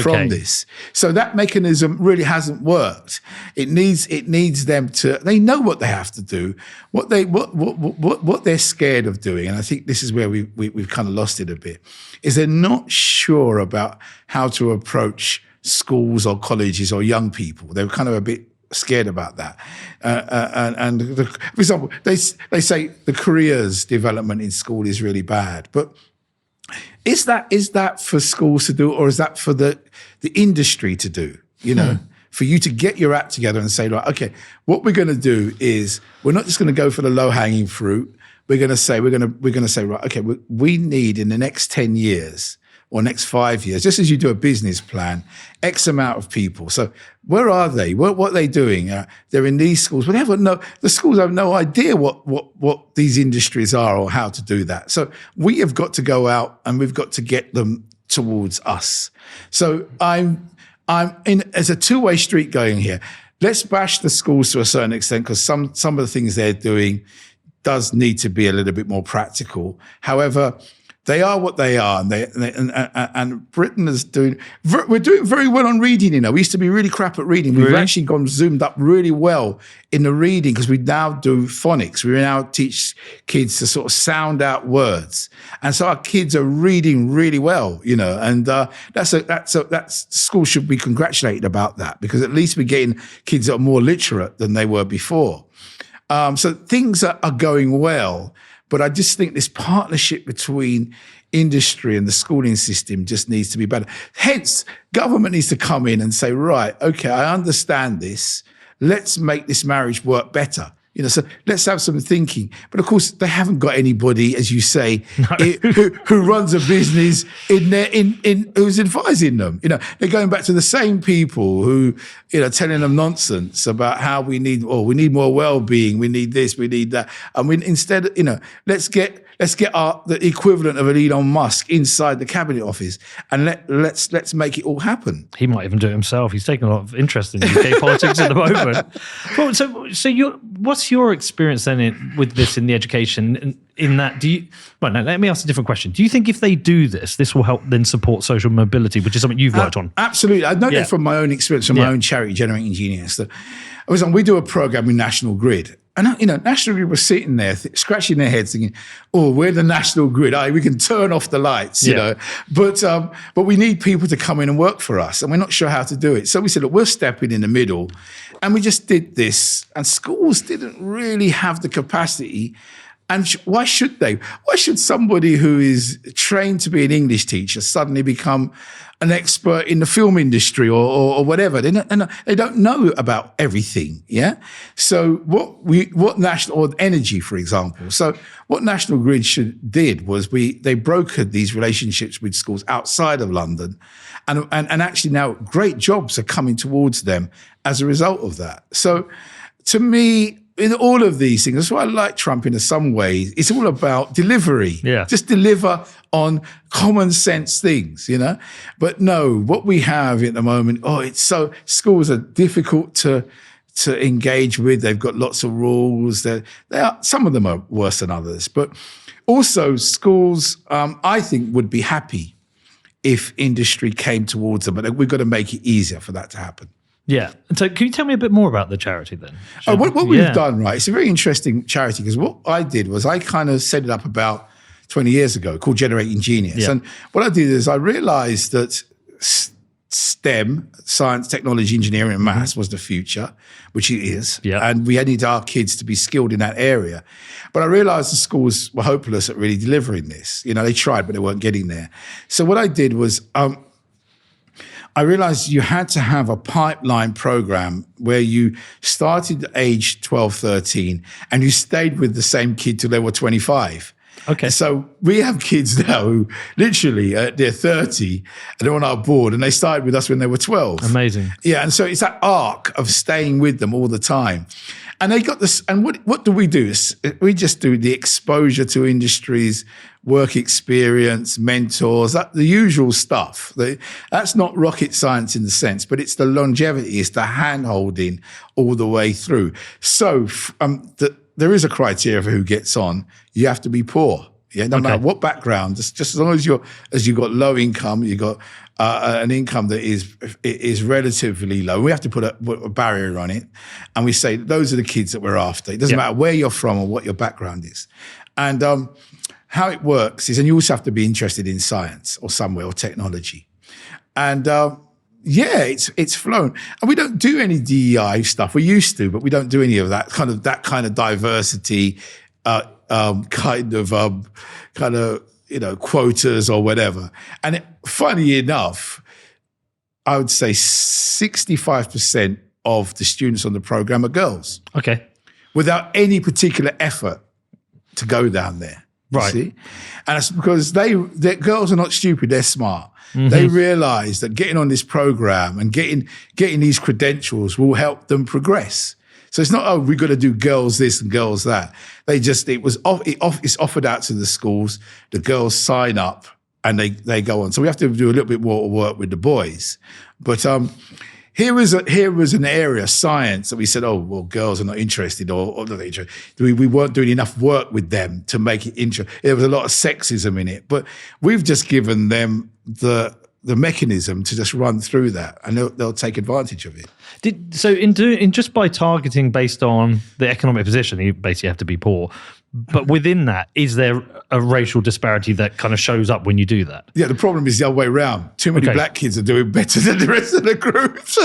from this. So that mechanism really hasn't worked. It needs them to. They know what they have to do. What they're scared of doing, and I think this is where we've kind of lost it a bit, is they're not sure about how to approach schools or colleges or young people. They're kind of a bit scared about that. For example, they say the careers development in school is really bad, but is that for schools to do, or is that for the industry to do? For you to get your act together and say, right, okay, what we're going to do is we're not just going to go for the low hanging fruit. We're going to say, right, okay, we need in the next 10 years or next 5 years, just as you do a business plan, X amount of people. So where are they? What are they doing? They're in these schools, but the schools have no idea what these industries are or how to do that. So we have got to go out and we've got to get them towards us. So I'm in as a two-way street going here. Let's bash the schools to a certain extent because some of the things they're doing does need to be a little bit more practical. However, they are what they are, and Britain is we're doing very well on reading. We used to be really crap at reading. We've actually gone zoomed up really well in the reading because we now do phonics. We now teach kids to sort of sound out words, and so our kids are reading really well. And that's schools should be congratulated about that because at least we're getting kids that are more literate than they were before. So things are going well. But I just think this partnership between industry and the schooling system just needs to be better. Hence, government needs to come in and say, right, okay, I understand this. Let's make this marriage work better. So let's have some thinking. But of course, they haven't got anybody, as you say, who runs a business who's advising them. They're going back to the same people who, telling them nonsense about how we need more well-being, we need this, we need that. And instead, let's get the equivalent of an Elon Musk inside the cabinet office, and let's make it all happen. He might even do it himself. He's taking a lot of interest in UK politics at the moment. Well, so what's your experience then with this in the education? In that, let me ask a different question. Do you think if they do this will help then support social mobility, which is something you've worked on? Absolutely. I know that from my own experience, from my own charity, Generating Genius. We do a program in National Grid, And, National Grid was sitting there scratching their heads thinking, oh, we're the National Grid. We can turn off the lights, you know. But we need people to come in and work for us, and we're not sure how to do it. So we said, look, we're stepping in the middle. And we just did this. And schools didn't really have the capacity. And why should they? Why should somebody who is trained to be an English teacher suddenly become an expert in the film industry or whatever? They don't know about everything, yeah? So what national, or energy, for example. So what National Grid did was they brokered these relationships with schools outside of London, and actually now great jobs are coming towards them as a result of that. So to me, in all of these things, that's why I like Trump in some ways. It's all about delivery. Yeah. Just deliver on common sense things, But no, what we have at the moment, schools are difficult to engage with. They've got lots of rules. Some of them are worse than others. But also schools, I think, would be happy if industry came towards them. But we've got to make it easier for that to happen. Yeah. So can you tell me a bit more about the charity then? What we've done, right, it's a very interesting charity because what I did was I kind of set it up about 20 years ago called Generating Genius. Yeah. And what I did is I realized that STEM, science, technology, engineering, and maths was the future, which it is. Yeah. And we needed our kids to be skilled in that area. But I realized the schools were hopeless at really delivering this. They tried, but they weren't getting there. So what I did was I realized you had to have a pipeline program where you started at age 12, 13, and you stayed with the same kid till they were 25. Okay. So we have kids now who literally, they're 30 and they're on our board, and they started with us when they were 12. Amazing. Yeah, and so it's that arc of staying with them all the time. And they got this, and what do? We just do the exposure to industries, work experience, mentors, the usual stuff. That's not rocket science in the sense, but it's the longevity, it's the hand-holding all the way through. So there is a criteria for who gets on. You have to be poor. Yeah, no matter what background, just as long as you've got low income, you've got an income that is relatively low. We have to put a barrier on it, and we say those are the kids that we're after. It doesn't matter where you're from or what your background is. And how it works is, and you also have to be interested in science or somewhere or technology. And it's flown. And we don't do any DEI stuff. We used to, but we don't do any of that kind of diversity, kind of quotas or whatever. And funny enough, I would say 65% of the students on the program are girls. Okay. Without any particular effort to go down there. Right. See? And it's because the girls are not stupid, they're smart. Mm-hmm. They realize that getting on this program and getting these credentials will help them progress. So it's not, we've got to do girls this and girls that. It's offered out to the schools. The girls sign up and they go on. So we have to do a little bit more work with the boys. But here was an area, science, that we said, girls are not interested or not interested. We weren't doing enough work with them to make it interesting. There was a lot of sexism in it. But we've just given them the mechanism to just run through that, and they'll take advantage of it. In just by targeting based on the economic position, you basically have to be poor. But within that, is there a racial disparity that kind of shows up when you do that? Yeah, the problem is the other way around. Too many black kids are doing better than the rest of the groups.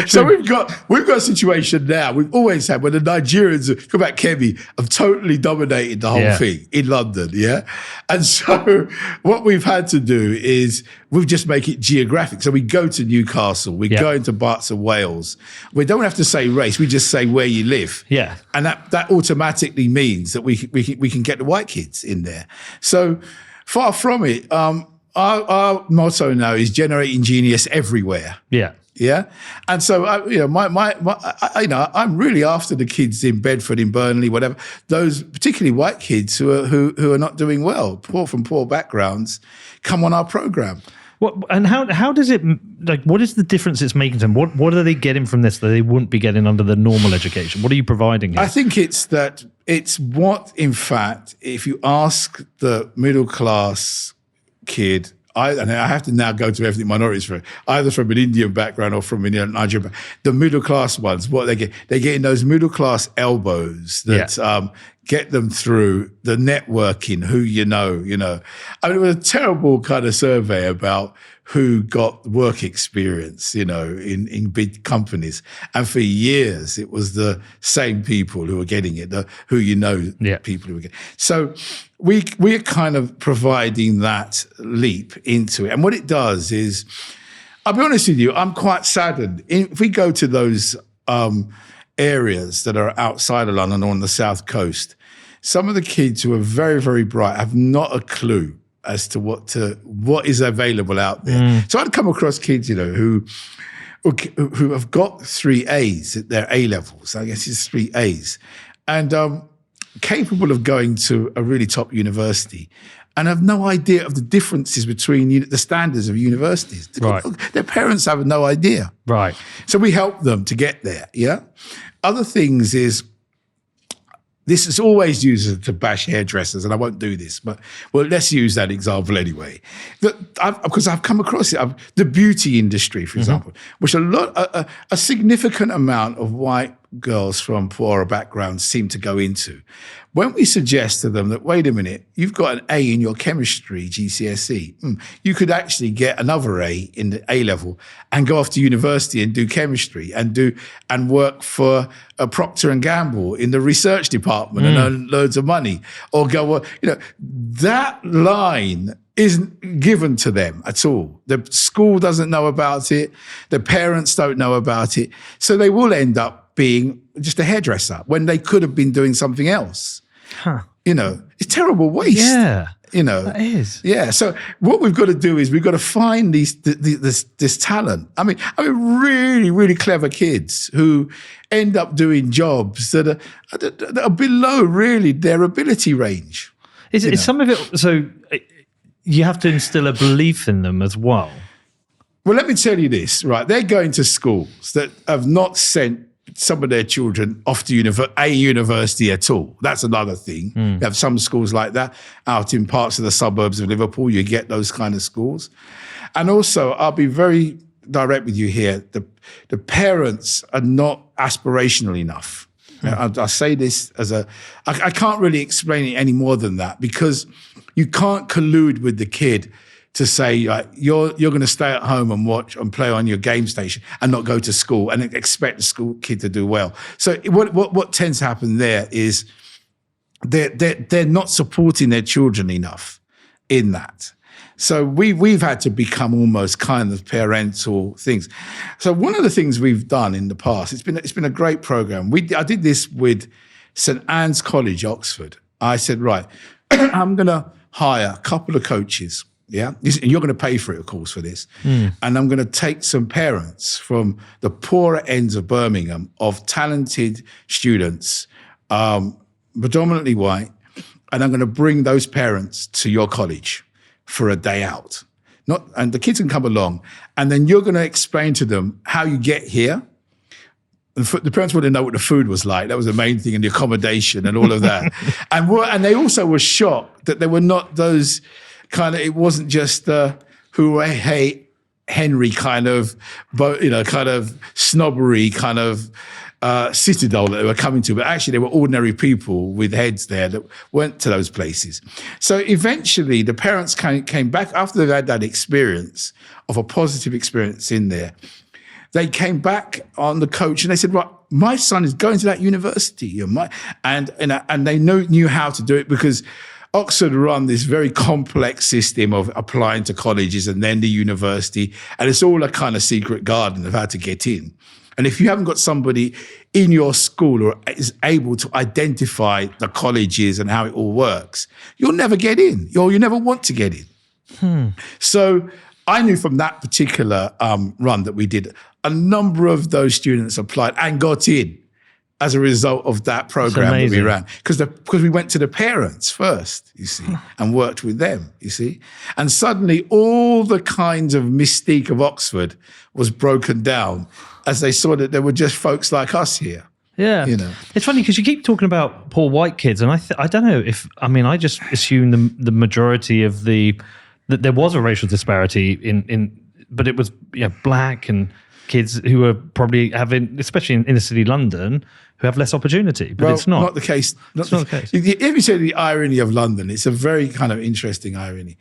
So we've got a situation now. We've always had when the Nigerians, talk about Kemi, have totally dominated the whole thing in London. Yeah, and so what we've had to do is we've just make it geographic. So we go to Newcastle, we go into parts of Wales. We don't have to say race. We just say where you live. Yeah, and that automatically means that we can get the white kids in there. So far from it. Our motto now is generating genius everywhere. Yeah. Yeah, and so I'm really after the kids in Bedford, in Burnley, whatever. Those particularly white kids who are not doing well, from poor backgrounds, come on our program. And how does it, what is the difference it's making to them? What are they getting from this that they wouldn't be getting under the normal education? What are you providing here? I think it's what, in fact, if you ask the middle class kid, I have to now go to ethnic minorities either from an Indian background or from a Nigerian background. The middle class ones, what they're getting those middle class elbows that get them through the networking, who you know. I mean, it was a terrible kind of survey about who got work experience, in big companies. And for years, it was the same people who were getting it, people who were getting it. So we're kind of providing that leap into it. And what it does is, I'll be honest with you, I'm quite saddened. If we go to those areas that are outside of London or on the South Coast, some of the kids who are very, very bright have not a clue as to what is available out there. So I'd come across kids, who have got 3 A's at their A levels. I guess it's 3 A's, and capable of going to a really top university, and have no idea of the differences between the standards of universities. Right. Their parents have no idea. Right. So we help them to get there. Yeah. Other things is, this is always used to bash hairdressers, and I won't do this, but let's use that example anyway. Because I've come across it. The beauty industry, for example, which a significant amount of white girls from poorer backgrounds seem to go into. When we suggest to them that, wait a minute, you've got an A in your chemistry GCSE, you could actually get another A in the A level and go off to university and do chemistry and work for a Procter & Gamble in the research department and earn loads of money, or that line isn't given to them at all. The school doesn't know about it. The parents don't know about it. So they will end up being just a hairdresser when they could have been doing something else. Huh. It's terrible waste. Yeah. That is. Yeah. So what we've got to do is we've got to find this talent. I mean, really, really clever kids who end up doing jobs that are below really their ability range. Is some of it, so you have to instill a belief in them as well? Well, let me tell you this, right? They're going to schools that have not sent some of their children off to a university at all. That's another thing. You have some schools like that out in parts of the suburbs of Liverpool. You get those kind of schools. And also, I'll be very direct with you here. The parents are not aspirational enough. I say this I can't really explain it any more than that, because you can't collude with the kid to say you're going to stay at home and watch and play on your game station and not go to school and expect the school kid to do well. So what tends to happen there is they're not supporting their children enough in that. So we've had to become almost kind of parental things. So one of the things we've done in the past, it's been a great program. I did this with St Anne's College, Oxford. I said, right, I'm going to hire a couple of coaches. Yeah, and you're going to pay for it, of course, for this. And I'm going to take some parents from the poorer ends of Birmingham of talented students, predominantly white, and I'm going to bring those parents to your college for a day out. And the kids can come along, and then you're going to explain to them how you get here. And the parents wanted to know what the food was like. That was the main thing, and the accommodation and all of that. And they also were shocked that there were not those kind of, it wasn't just who I hate Henry kind of, kind of snobbery kind of citadel that they were coming to, but actually they were ordinary people with heads there that went to those places. So eventually the parents came back after they've had that experience of a positive experience in there. They came back on the coach and they said, right, my son is going to that university. And they knew how to do it, because Oxford run this very complex system of applying to colleges and then the university, and it's all a kind of secret garden of how to get in. And if you haven't got somebody in your school who is able to identify the colleges and how it all works, you'll never get in, or you never want to get in. So I knew from that particular run that we did, a number of those students applied and got in as a result of that program that we ran. Because we went to the parents first, you see, and worked with them, you see. And suddenly all the kinds of mystique of Oxford was broken down as they saw that there were just folks like us here. Yeah. It's funny because you keep talking about poor white kids, and I don't know if, I just assume the majority of the that there was a racial disparity but it was black and kids who were probably having, especially in inner city London, who have less opportunity. But it's not the case. Not the case. If you say the irony of London, it's a very kind of interesting irony.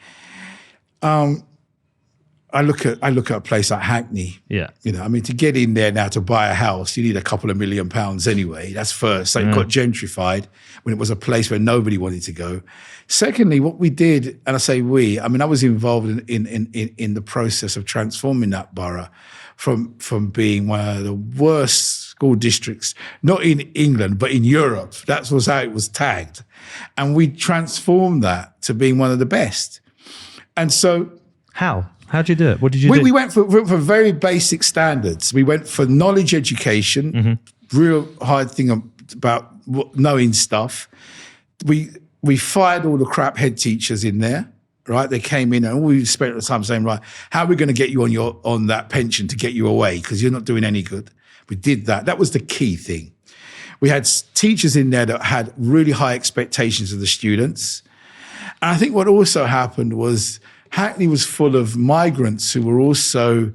I look at a place like Hackney. Yeah. To get in there now to buy a house, you need a couple of £1 million anyway. That's first. So it got gentrified when it was a place where nobody wanted to go. Secondly, what we did, and I say we, I was involved in the process of transforming that borough from being one of the worst school districts, not in England, but in Europe. That was how it was tagged. And we transformed that to being one of the best. And so... How did you do it? What did you do? We went for very basic standards. We went for knowledge education, real hard thing about knowing stuff. We fired all the crap head teachers in there, right? They came in and all we spent the time saying, right, how are we going to get you on that pension to get you away because you're not doing any good? We did that. That was the key thing. We had teachers in there that had really high expectations of the students. And I think what also happened was Hackney was full of migrants who were also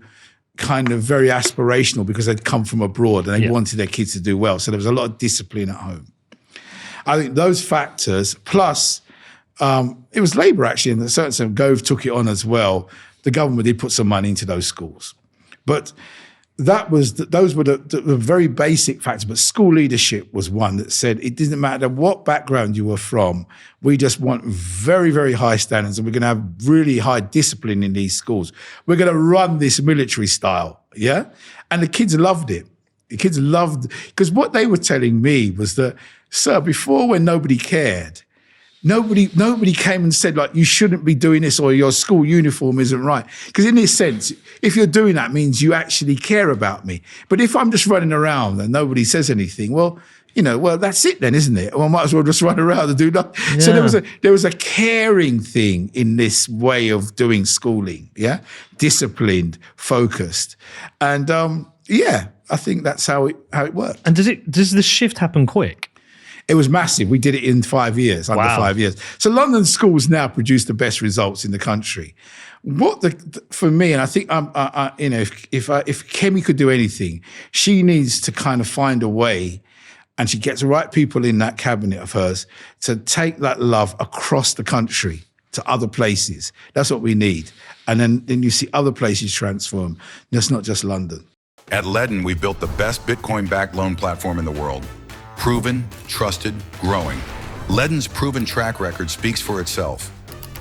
kind of very aspirational because they'd come from abroad and they wanted their kids to do well. So there was a lot of discipline at home. I think those factors, plus it was Labour actually, in a certain sense, Gove took it on as well. The government did put some money into those schools. But those were the very basic factors. But school leadership was one that said it didn't matter what background you were from. We just want very, very high standards, and we're going to have really high discipline in these schools. We're going to run this military style, yeah? And the kids loved it. The kids loved, because what they were telling me was that, sir, before when nobody cared, Nobody came and said, like, you shouldn't be doing this or your school uniform isn't right. Because in this sense, if you're doing that, means you actually care about me. But if I'm just running around and nobody says anything, well, that's it then, isn't it? Well, I might as well just run around and do nothing. Yeah. So there was a caring thing in this way of doing schooling, yeah? Disciplined, focused. And I think that's how it worked. And does the shift happen quick? It was massive. We did it in 5 years, under 5 years. So London schools now produce the best results in the country. For me, and I think if Kemi could do anything, she needs to kind of find a way, and she gets the right people in that cabinet of hers to take that love across the country to other places. That's what we need. And then you see other places transform. That's not just London. At Ledden, we built the best Bitcoin-backed loan platform in the world. Proven, trusted, growing. Ledden's proven track record speaks for itself.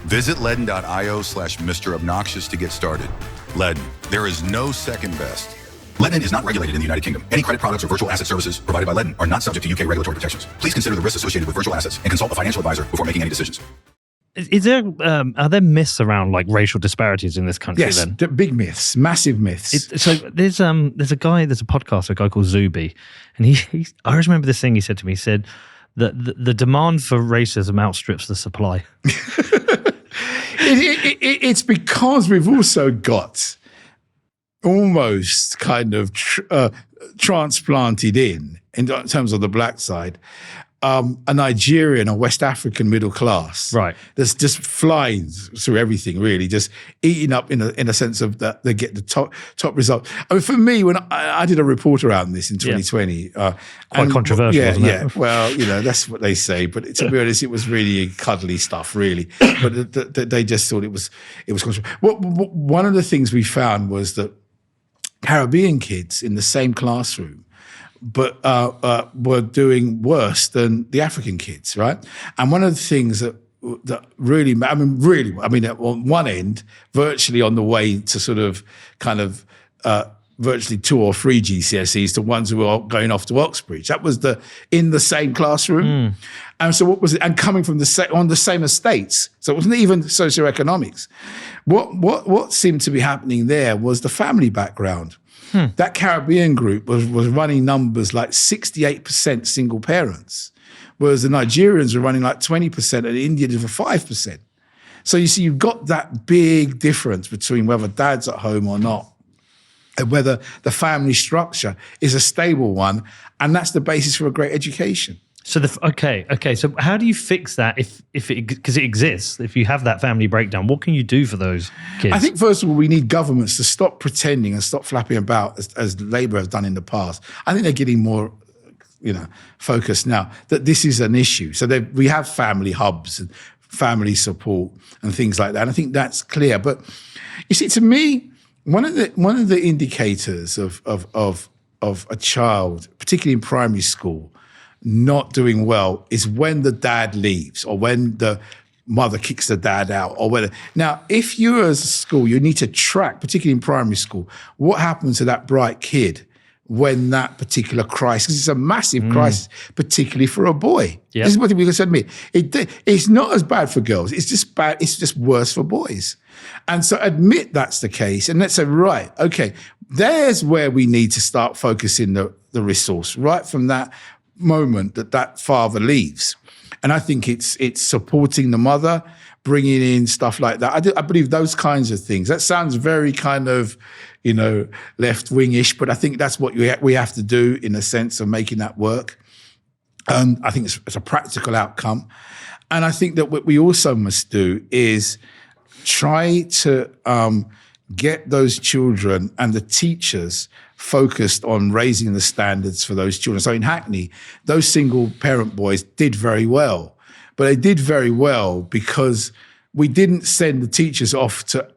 Visit ledden.io/Mr. Obnoxious to get started. Ledden, there is no second best. Ledden is not regulated in the United Kingdom. Any credit products or virtual asset services provided by Ledden are not subject to UK regulatory protections. Please consider the risks associated with virtual assets and consult a financial advisor before making any decisions. Are there myths around like racial disparities in this country? Yes, then? Big myths, massive myths. So there's a podcast, a guy called Zuby, and he I always remember this thing he said to me. He said that the demand for racism outstrips the supply. It's because we've also got almost kind of transplanted in terms of the black side. A Nigerian or West African middle class, right? That's just flying through everything, really, just eating up in a sense of that they get the top result. I mean, for me, when I did a report around this in 2020, quite controversial, wasn't it? Yeah. Well, that's what they say, but to be honest, it was really cuddly stuff, really. But they just thought it was controversial. One of the things we found was that Caribbean kids in the same classroom, but were doing worse than the African kids, right? And one of the things that really, at one end, virtually on the way to sort of kind of virtually 2 or 3 GCSEs to ones who were going off to Oxbridge. That was in the same classroom. And so what was it? And coming from on the same estates. So it wasn't even socioeconomics. What seemed to be happening there was the family background. That Caribbean group was running numbers like 68% single parents, whereas the Nigerians were running like 20% and the Indians were 5%. So you see, you've got that big difference between whether dad's at home or not, and whether the family structure is a stable one, and that's the basis for a great education. So okay. So how do you fix that because it exists? If you have that family breakdown, what can you do for those kids? I think first of all we need governments to stop pretending and stop flapping about as Labour have done in the past. I think they're getting more, focused now that this is an issue. So we have family hubs and family support and things like that. And I think that's clear. But you see, to me, one of the indicators of a child, particularly in primary school, not doing well is when the dad leaves or when the mother kicks the dad out or whether. Now, if you're as a school, you need to track, particularly in primary school, what happens to that bright kid when that particular crisis, because it's a massive crisis, particularly for a boy. Yep. This is what we can admit. It's not as bad for girls. It's just bad. It's just worse for boys. And so admit that's the case. And let's say, right, okay, there's where we need to start focusing the resource, right from that moment that father leaves. And I think it's supporting the mother, bringing in stuff like that. I believe those kinds of things. That sounds very kind of, left-wing-ish, but I think that's what we have to do in a sense of making that work. I think it's a practical outcome. And I think that what we also must do is try to get those children and the teachers focused on raising the standards for those children. So in Hackney, those single parent boys did very well, but they did very well because we didn't send the teachers off to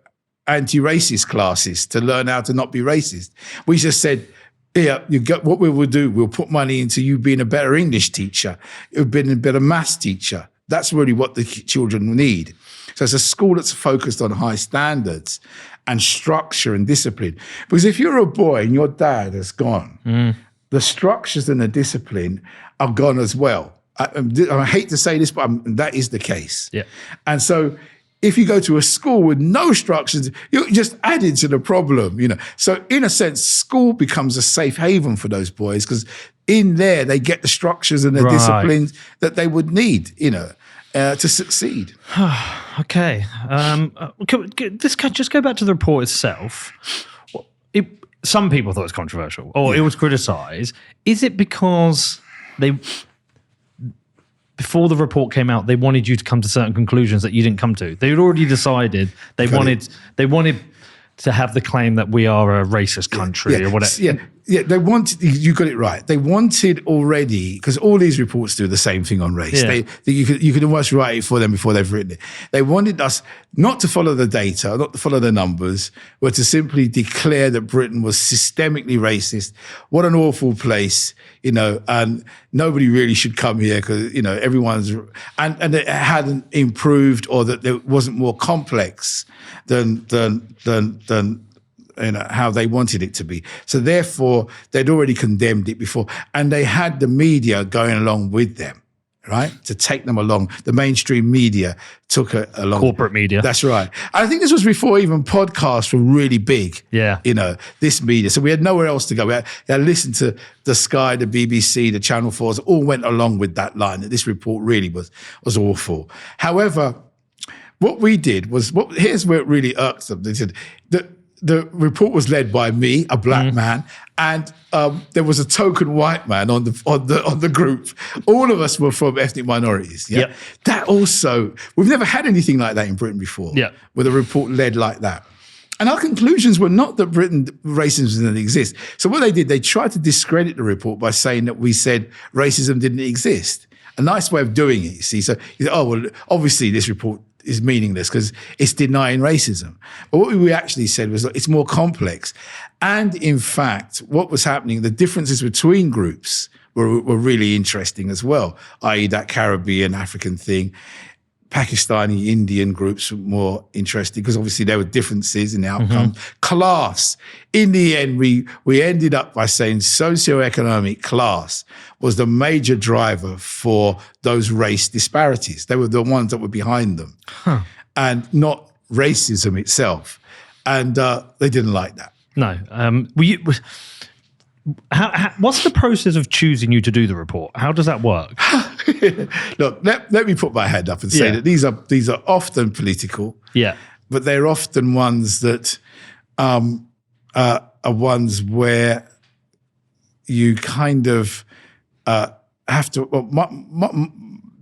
anti-racist classes to learn how to not be racist. We just said, what we will do, we'll put money into you being a better English teacher, you've been a better maths teacher. That's really what the children need. So it's a school that's focused on high standards and structure and discipline. Because if you're a boy and your dad has gone, the structures and the discipline are gone as well. I hate to say this, but that is the case. Yeah. And so if you go to a school with no structures, you're just added to the problem, So in a sense, school becomes a safe haven for those boys because in there they get the structures and the disciplines that they would need, to succeed. Okay. This can just go back to the report itself. Some people thought it was controversial or it was criticised. Is it because before the report came out, they wanted you to come to certain conclusions that you didn't come to? They had already decided they wanted to have the claim that we are a racist country or whatever. Yeah, they wanted, you got it right. They wanted already, because all these reports do the same thing on race. Yeah. You could almost write it for them before they've written it. They wanted us not to follow the data, not to follow the numbers, but to simply declare that Britain was systemically racist. What an awful place, and nobody really should come here because, everyone's, and it hadn't improved or that it wasn't more complex than how they wanted it to be. So therefore, they'd already condemned it before. And they had the media going along with them, right? To take them along. The mainstream media took it along. Corporate media. That's right. And I think this was before even podcasts were really big. Yeah. This media. So we had nowhere else to go. We had to listen to the Sky, the BBC, the Channel 4s, all went along with that line. That this report really was awful. However, what we did was, here's where it really irks them. They said the report was led by me, a black man, and there was a token white man on the group. All of us were from ethnic minorities. Yeah? Yep. That also, we've never had anything like that in Britain before. Yep. With a report led like that. And our conclusions were not that racism didn't exist. So what they did, they tried to discredit the report by saying that we said racism didn't exist. A nice way of doing it, you see. So you say, obviously this report is meaningless because it's denying racism. But what we actually said was that it's more complex. And in fact, what was happening, the differences between groups were really interesting as well, i.e. that Caribbean, African thing. Pakistani, Indian groups were more interesting because obviously there were differences in the outcome. Class. In the end, we ended up by saying socioeconomic class was the major driver for those race disparities. They were the ones that were behind them and not racism itself. And they didn't like that. No. What's the process of choosing you to do the report? How does that work? Look, let me put my hand up and say that these are often political. Yeah. But they're often ones that are ones where you kind of have to. Well,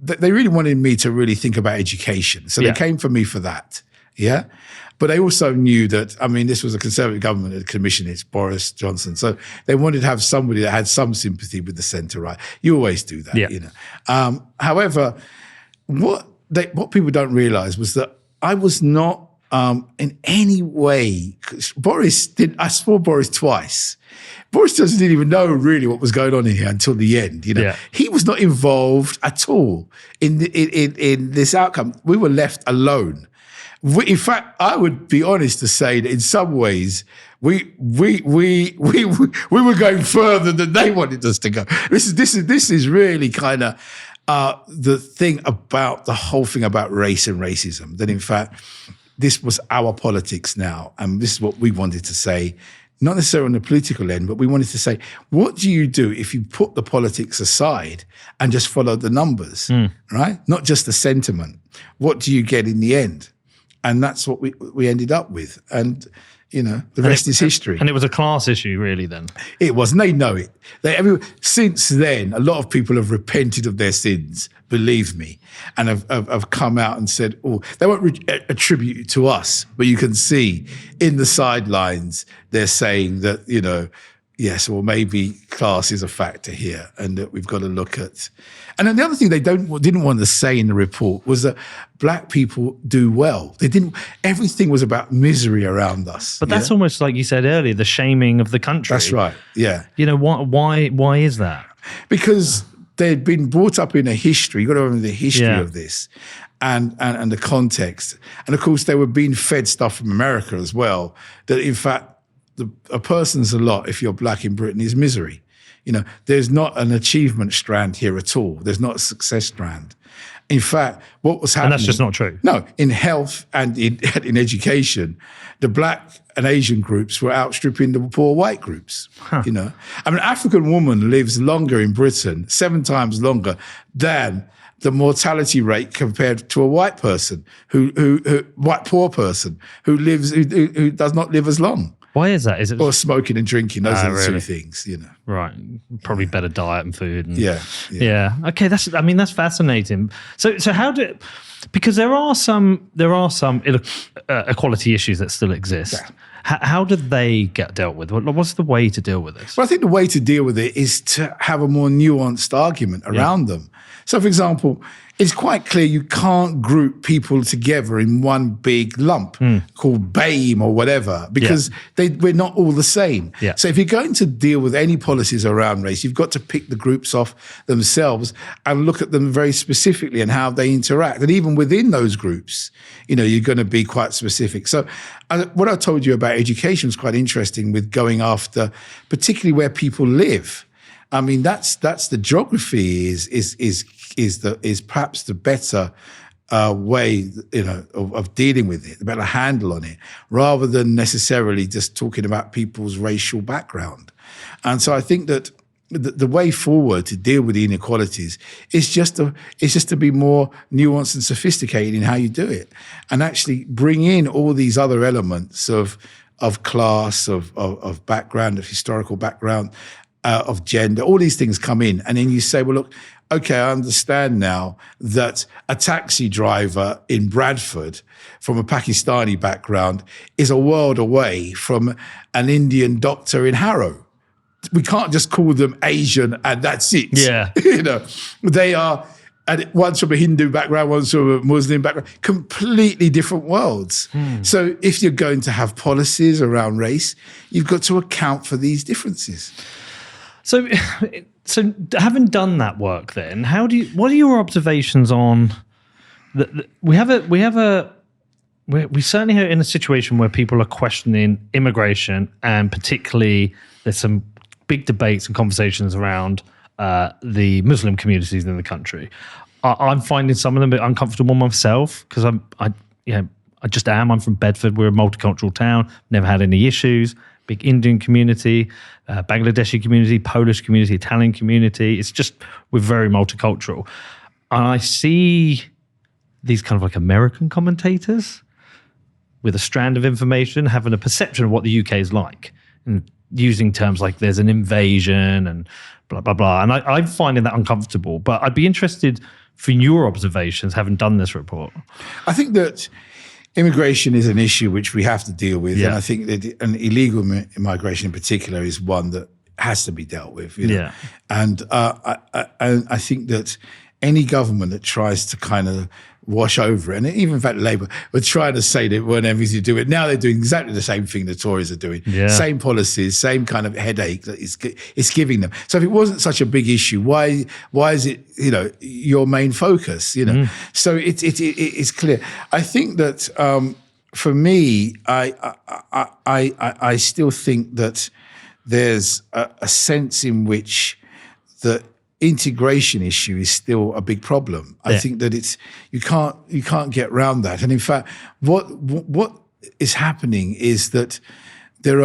they really wanted me to really think about education, so they came for me for that. Yeah. But they also knew that, I mean, this was a Conservative government that commissioned it, it's Boris Johnson. So they wanted to have somebody that had some sympathy with the centre-right. You always do that, you know. However, what people don't realise was that I was not in any way, I saw Boris twice. Boris Johnson didn't even know really what was going on in here until the end. You know, he was not involved at all in this outcome. We were left alone. In fact, I would be honest to say that in some ways we were going further than they wanted us to go. This is really kind of the thing about the whole thing about race and racism. That in fact, this was our politics now, and this is what we wanted to say. Not necessarily on the political end, but we wanted to say, what do you do if you put the politics aside and just follow the numbers, right? Not just the sentiment. What do you get in the end? And that's what we ended up with. And, you know, the rest is history. And it was a class issue, really, then? It was, and they know it. Since then, a lot of people have repented of their sins, believe me, and have come out and said, oh, they won't attribute it to us, but you can see in the sidelines, they're saying that, you know, yes, well, maybe class is a factor here, and that we've got to look at. And then the other thing they didn't want to say in the report was that black people do well. Everything was about misery around us. But that's almost like you said earlier, the shaming of the country. That's right. Yeah. You know, why is that? Because they'd been brought up in a history. You've got to remember the history of this and the context. And of course, they were being fed stuff from America as well, that in fact, a person's lot, if you're black in Britain, is misery. You know, there's not an achievement strand here at all. There's not a success strand. In fact, what was happening— And that's just not true. No, in health and in education, the black and Asian groups were outstripping the poor white groups. You know, I mean, an African woman lives longer in Britain, 7 times longer than the mortality rate compared to a white person white poor person who does not live as long. Why is that? Is it or smoking and drinking? Those are the two things, you know. Right, probably better diet and food. And, yeah. Okay, that's fascinating. So how because there are some equality issues that still exist. Yeah. How do they get dealt with? What's the way to deal with this? Well, I think the way to deal with it is to have a more nuanced argument around them. So, for example, it's quite clear you can't group people together in one big lump called BAME or whatever, because we're not all the same. Yeah. So if you're going to deal with any policies around race, you've got to pick the groups off themselves and look at them very specifically and how they interact. And even within those groups, you know, you're going to be quite specific. So what I told you about education is quite interesting, with going after particularly where people live. I mean, that's the geography is perhaps the better way, you know, of dealing with it, the better handle on it, rather than necessarily just talking about people's racial background. And so I think that the way forward to deal with the inequalities is just to be more nuanced and sophisticated in how you do it, and actually bring in all these other elements of class, of background, of historical background, of gender. All these things come in, and then you say, well, look, okay, I understand now that a taxi driver in Bradford from a Pakistani background is a world away from an Indian doctor in Harrow. We can't just call them Asian and that's it. Yeah. You know, they are, and one's from a Hindu background, one's from a Muslim background, completely different worlds. So if you're going to have policies around race, you've got to account for these differences. So having done that work, then what are your observations on we certainly are in a situation where people are questioning immigration, and particularly there's some big debates and conversations around the Muslim communities in the country. I'm finding some of them a bit uncomfortable myself, because I just am. I'm from Bedford. We're a multicultural town. Never had any issues. Big Indian community, Bangladeshi community, Polish community, Italian community. It's just, we're very multicultural. And I see these kind of like American commentators with a strand of information having a perception of what the UK is like. And using terms like there's an invasion and blah, blah, blah. And I'm finding that uncomfortable. But I'd be interested for your observations, having done this report. I think that immigration is an issue which we have to deal with. And I think that an illegal immigration in particular is one that has to be dealt with. You know? Yeah. And I think that any government that tries to kind of wash over it, and even in fact Labour were trying to say they weren't everything to do it. Now they're doing exactly the same thing the Tories are doing. Yeah. Same policies, same kind of headache that it's giving them. So if it wasn't such a big issue, why is it, you know, your main focus? You know, so it's clear. I think that for me, I still think that there's a sense in which the integration issue is still a big problem. I think that you can't get around that. And in fact, what is happening is that there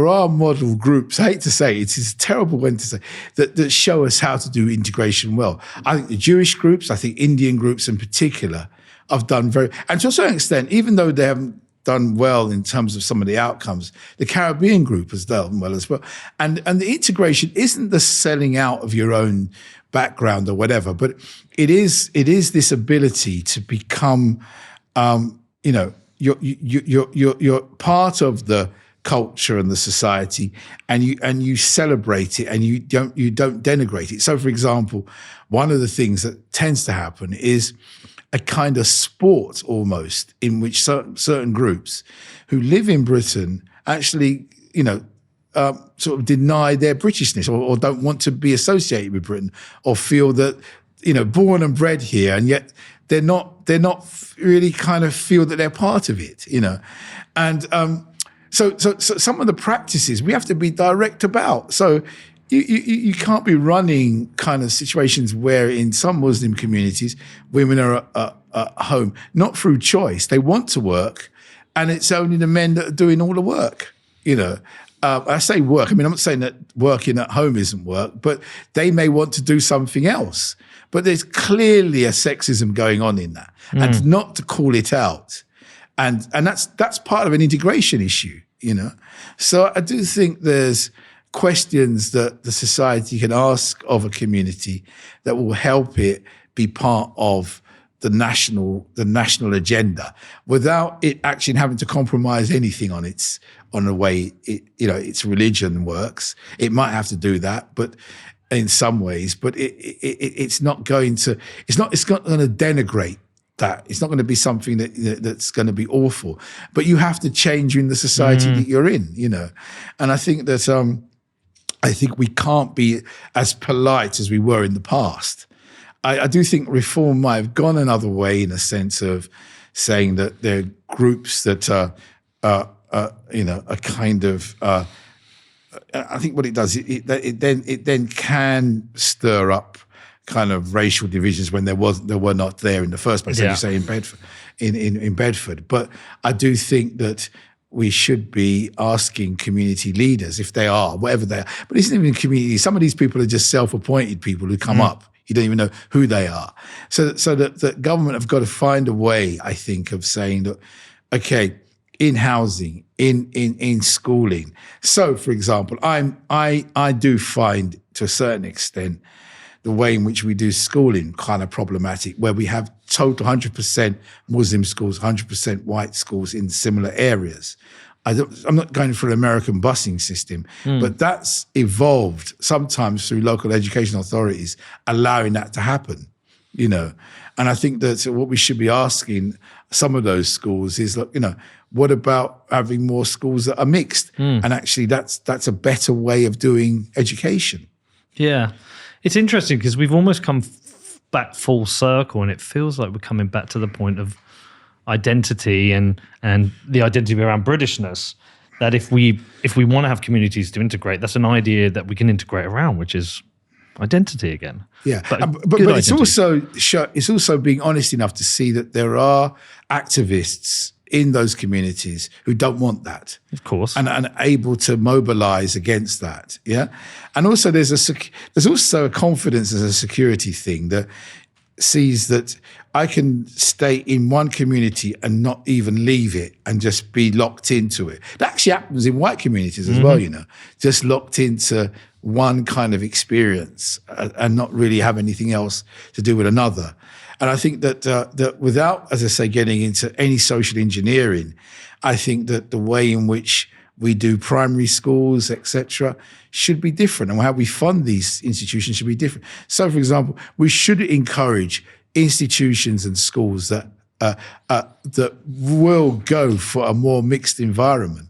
are model groups. I hate to say it's a terrible one to say that show us how to do integration well. I think the Jewish groups, I think Indian groups in particular, have done and to a certain extent, even though they haven't done well in terms of some of the outcomes, the Caribbean group has done well as well. And the integration isn't the selling out of your own background or whatever, but it is this ability to become, you know, you're part of the culture and the society, and you celebrate it, and you don't denigrate it. So, for example, one of the things that tends to happen is a kind of sport almost in which certain groups who live in Britain actually, you know, sort of deny their Britishness or don't want to be associated with Britain, or feel that, you know, born and bred here, and yet they're not really kind of feel that they're part of it, you know. And so some of the practices we have to be direct about. So you can't be running kind of situations where in some Muslim communities, women are at home, not through choice. They want to work, and it's only the men that are doing all the work, you know. I say work, I mean, I'm not saying that working at home isn't work, but they may want to do something else. But there's clearly a sexism going on in that, and not to call it out. And that's part of an integration issue, you know. So I do think there's questions that the society can ask of a community that will help it be part of the national agenda without it actually having to compromise anything on the way its religion works. It might have to do that, but in some ways, but it's not going to denigrate that. It's not going to be something that's going to be awful, but you have to change in the society that you're in, you know. And I think that I think we can't be as polite as we were in the past. I do think reform might have gone another way, in a sense of saying that there are groups that are kind of. I think what it does, it then can stir up kind of racial divisions when there were not there in the first place. As you say, in Bedford, in Bedford. But I do think that we should be asking community leaders, if they are, whatever they are. But it's not even community. Some of these people are just self-appointed people who come up. You don't even know who they are. So that the government have got to find a way, I think, of saying that, okay, in housing, in schooling. So, for example, I do find, to a certain extent, the way in which we do schooling kind of problematic, where we have total 100% Muslim schools, 100% white schools in similar areas. I'm not going for an American busing system, but that's evolved sometimes through local education authorities allowing that to happen, you know. And I think that what we should be asking some of those schools is, look, you know, what about having more schools that are mixed? And actually that's a better way of doing education. Yeah. It's interesting because we've almost come back full circle, and it feels like we're coming back to the point of identity and the identity around Britishness, that if we want to have communities to integrate, that's an idea that we can integrate around, which is identity again. Yeah, but it's also being honest enough to see that there are activists in those communities who don't want that, of course, and able to mobilize against that. Yeah, and also there's also a confidence as a security thing that sees that I can stay in one community and not even leave it and just be locked into it. That actually happens in white communities as well, just locked into one kind of experience and not really have anything else to do with another. And I think that without, as I say, getting into any social engineering, I think that the way in which we do primary schools, etc., should be different, and how we fund these institutions should be different. So, for example, we should encourage institutions and schools that will go for a more mixed environment,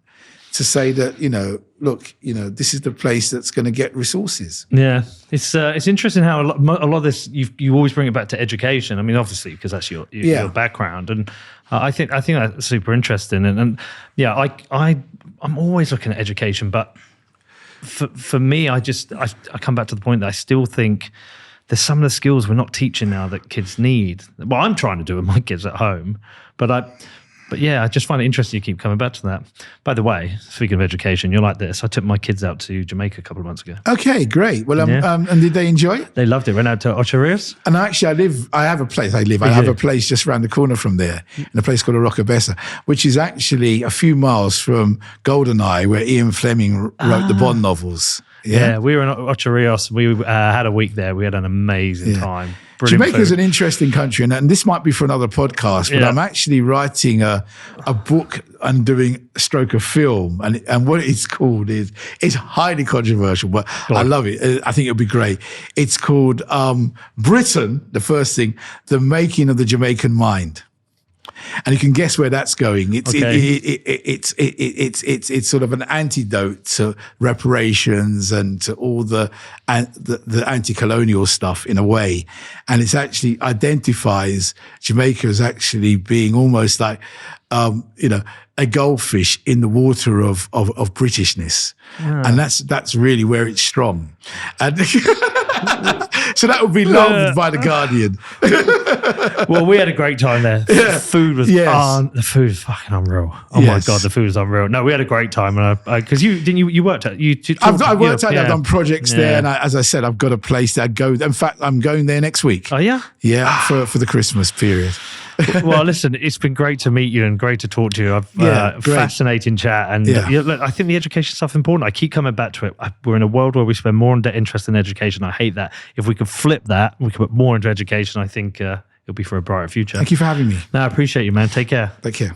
to say that, look, this is the place that's going to get resources. Yeah, it's interesting how a lot of this you always bring it back to education. I mean, obviously, because that's your background, and I think that's super interesting. And yeah, I'm always looking at education, but for me, I come back to the point that I still think there's some of the skills we're not teaching now that kids need. Well, I'm trying to do with my kids at home, but yeah, I just find it interesting you keep coming back to that. By the way, speaking of education, you're like this. I took my kids out to Jamaica a couple of months ago. Okay, great. Well, and did they enjoy it? They loved it. Went out to Ocho Rios. And actually, I have a place just around the corner from there, in a place called Arocabessa, which is actually a few miles from Goldeneye, where Ian Fleming wrote the Bond novels. Yeah, we were in Ocho Rios. We had a week there. We had an amazing time. Jamaica is an interesting country, and this might be for another podcast, but I'm actually writing a book and doing a stroke of film, and what it's called it's highly controversial, but I love it. I think it'll be great. It's called Britain, the first thing, The Making of the Jamaican Mind. And you can guess where that's going. It's sort of an antidote to reparations and to all the anti-colonial stuff in a way. And it's actually identifies Jamaica as actually being almost like, a goldfish in the water of Britishness. And that's really where it's strong. And so that would be loved by The Guardian. Well, we had a great time there. The food was the food was fucking unreal. Oh my God, the food was unreal. No, we had a great time, and because you worked at I worked out. I've done projects there, and as I said, I've got a place that I go. In fact, I'm going there next week. Oh yeah, for the Christmas period. Well, listen, it's been great to meet you and great to talk to you. Fascinating chat, and look, I think the education stuff is important. I keep coming back to it. We're in a world where we spend more on interest in education. I hate that. If we could flip that, we could put more into education. I think it'll be for a brighter future. Thank you for having me. No, I appreciate you, man. Take care. Take care.